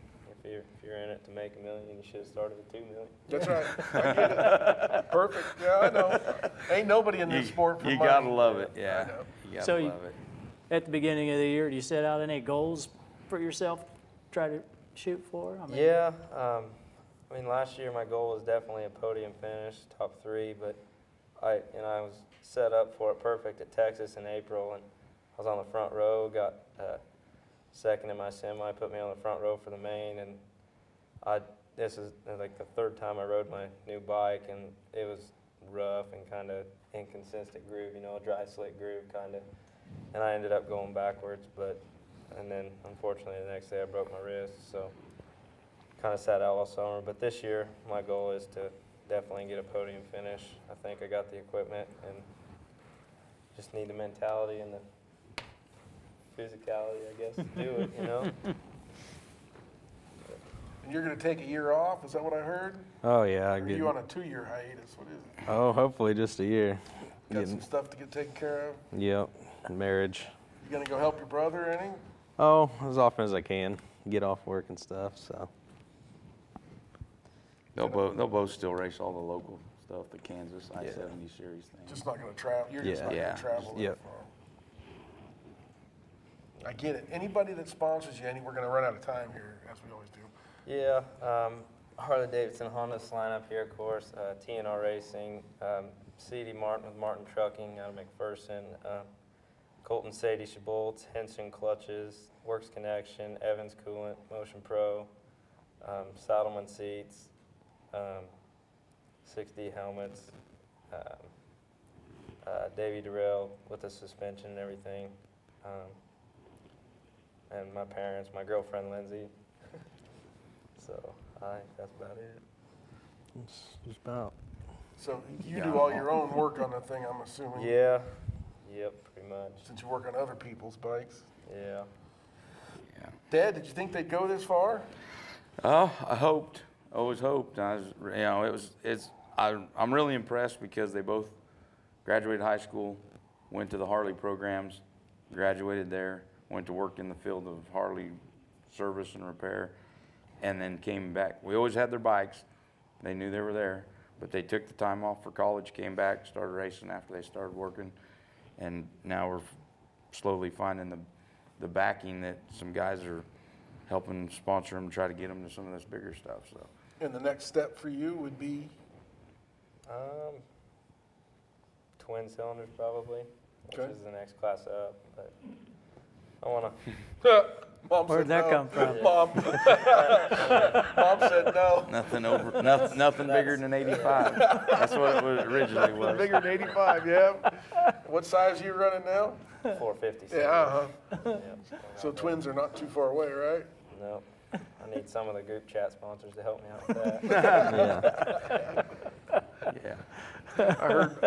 if you're in it to make $1 million, you should have started with $2 million. that's right. I get it. Perfect. Yeah, I know. Ain't nobody in this sport for You money. gotta love it, I yeah. know. You gotta So love it. At the beginning of the year, do you set out any goals for yourself to try to shoot for? Yeah. I mean, last year my goal was definitely a podium finish, top 3, but I was set up for it perfect at Texas in April, and I was on the front row, got second in my semi, put me on the front row for the main, and this is like the 3rd time I rode my new bike, and it was rough and kind of inconsistent groove, a dry slick groove kind of, and I ended up going backwards, and then unfortunately the next day I broke my wrist, so kind of sat out all summer. But this year my goal is to definitely get a podium finish. I think I got the equipment and just need the mentality and the physicality, I guess, to do it, And you're going to take a year off? Is that what I heard? Oh yeah, Or are you on a 2-year hiatus? What is it? Oh, hopefully just a year. Got some stuff to get taken care of? Yep, marriage. You going to go help your brother any? Oh, as often as I can, get off work and stuff. So They'll both still race all the local stuff, the Kansas I-70 series thing. Just not going to travel. You're just not going Yeah. to travel that Yep. far. I get it. Anybody that sponsors you, we're going to run out of time here, as we always do. Yeah, Harley-Davidson, Honda's lineup here, of course, TNR Racing, C.D. Martin with Martin Trucking out of McPherson, Colton Sadie Shabolts, Henson Clutches, Works Connection, Evans Coolant, Motion Pro, Saddleman Seats, 6D helmets, Davey Durrell with the suspension and everything, and my parents, my girlfriend Lindsay. So I think that's about it. it's just about. So you do all your own work on the thing, I'm assuming? Yeah. Yep, pretty much. Since you work on other people's bikes? Yeah. Yeah. Dad, did you think they'd go this far? Oh, I hoped. Always hoped. I'm really impressed because they both graduated high school, went to the Harley programs, graduated there, went to work in the field of Harley service and repair, and then came back. We always had their bikes. They knew they were there, but they took the time off for college, came back, started racing after they started working, and now we're slowly finding the backing that some guys are helping sponsor them, try to get them to some of this bigger stuff. So. And the next step for you would be? Twin cylinders probably, which Okay. is the next class up. But I want to. Mom Where'd said that no. come from? Mom. Mom said no. Nothing bigger than 85. That's what it was originally was. Bigger than 85, yeah. What size are you running now? 450. Yeah, uh-huh. Yep. So twins are not too far away, right? No. I need some of the group chat sponsors to help me out with that. Yeah. Yeah. I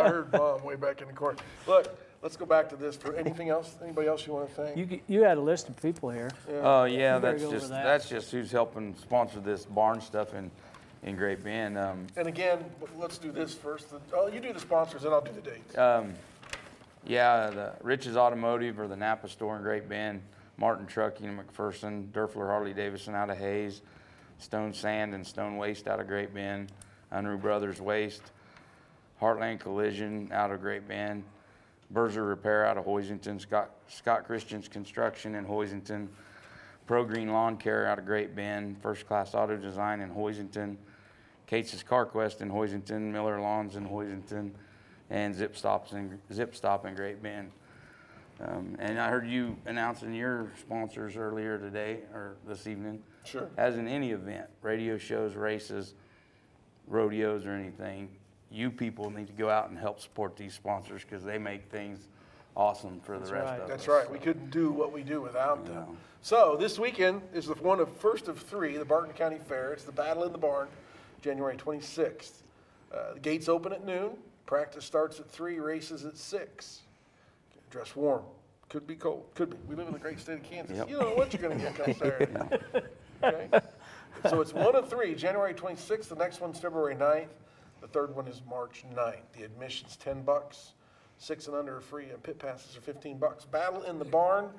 heard Mom way back in the corner. Look, let's go back to this. For anything else, anybody else you want to thank? You had a list of people here. Oh yeah, You better that's go over just that. that's just who's helping sponsor this barn stuff in Great Bend. And again, let's do this first. Oh, you do the sponsors, and I'll do the dates. Yeah, the Rich's Automotive or the Napa store in Great Bend, Martin Trucking in McPherson, Durfler Harley Davidson out of Hayes, Stone Sand and Stone Waste out of Great Bend, Unruh Brothers Waste, Heartland Collision out of Great Bend, Berzer Repair out of Hoisington, Scott Christian's Construction in Hoisington, Pro Green Lawn Care out of Great Bend, First Class Auto Design in Hoisington, Cates's CarQuest in Hoisington, Miller Lawns in Hoisington, and Zip Stop in Great Bend. And I heard you announcing your sponsors earlier today or this evening. Sure. As in any event, radio shows, races, rodeos, or anything, you people need to go out and help support these sponsors because they make things awesome for the rest of us. That's right. We couldn't do what we do without them. So this weekend is the first of three, the Barton County Fair. It's the Battle in the Barn, January 26th. The gates open at noon. Practice starts at 3, races at 6. Dress warm. Could be cold. Could be. We live in the great state of Kansas. Yep. You don't know what you're going to get come Saturday. Okay? So it's 1 of 3, January 26th. The next one's February 9th. The third one is March 9th. The admission's $10. 6 and under are free, and pit passes are $15. Battle in the Barn,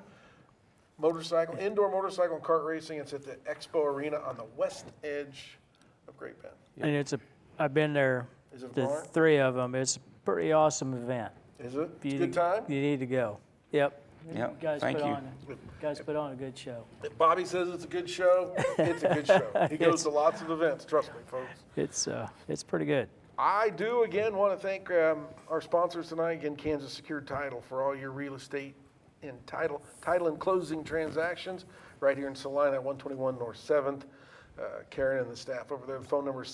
indoor motorcycle and kart racing. It's at the Expo Arena on the west edge of Great Bend. And I've been there, Is it the barn? 3 of them. It's a pretty awesome event. Is it? It's You- a good time? You need to go. Yep. Yep, Guys thank put you. Guys put on a good show. If Bobby says it's a good show, it's a good show. He goes to lots of events, trust me, folks. It's pretty good. I do, again, want to thank our sponsors tonight. Again, Kansas Secured Title for all your real estate and title and closing transactions right here in Salina at 121 North 7th. Karen and the staff over there. The phone number is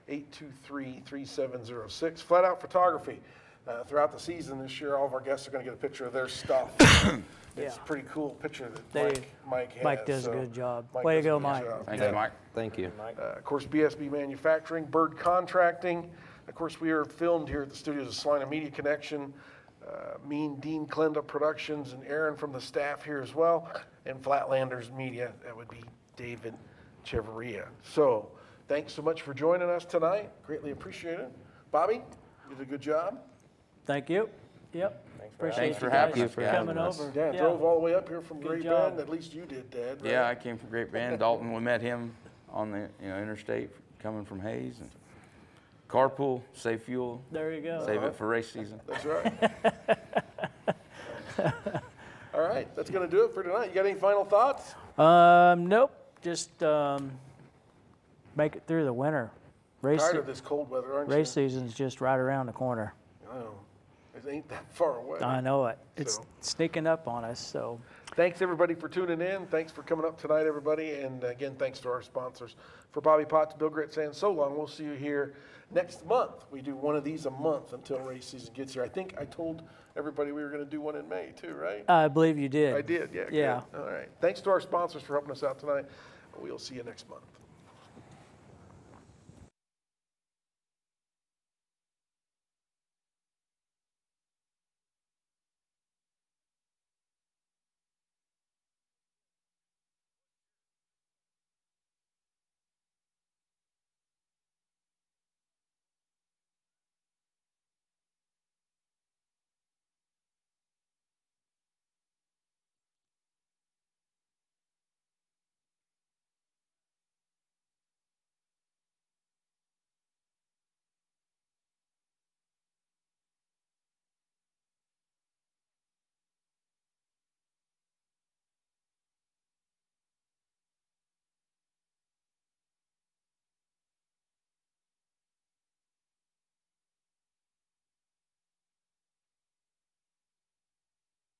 785-823-3706. Flat Out Photography. Throughout the season this year, all of our guests are going to get a picture of their stuff. It's a pretty cool picture that Mike has. Mike does a good job. Mike Way to does a go, good Mike. job. Thanks, Mike. Thank you. Of course, BSB Manufacturing, Bird Contracting. Of course, we are filmed here at the studios of Salina Media Connection. Dean Klenda Productions, and Aaron from the staff here as well. And Flatlanders Media, that would be David Cheveria. So, thanks so much for joining us tonight. Greatly appreciate it. Bobby, you did a good job. Thank you. Yep. Thanks for you having guys us, guys. coming Us. over. Dad drove all the way up here from Good Great job. Bend. At least you did, Dad. Right? Yeah, I came from Great Bend. Dalton, we met him on the interstate coming from Hayes. And carpool, save fuel, There you go. save it for race season. That's right. All right, that's going to do it for tonight. You got any final thoughts? Nope. Just make it through the winter. Tired of this cold weather, aren't Race season's just right around the corner. you? Oh, it ain't that far away. I know it. It's So. sneaking up on us. So Thanks, everybody, for tuning in. Thanks for coming up tonight, everybody. And again, thanks to our sponsors. For Bobby Potts, Bill Grit saying so long. We'll see you here next month. We do one of these a month until race season gets here. I think I told everybody we were going to do one in May, too, right? I believe you did. I did, yeah. Yeah. Good. All right. Thanks to our sponsors for helping us out tonight. We'll see you next month.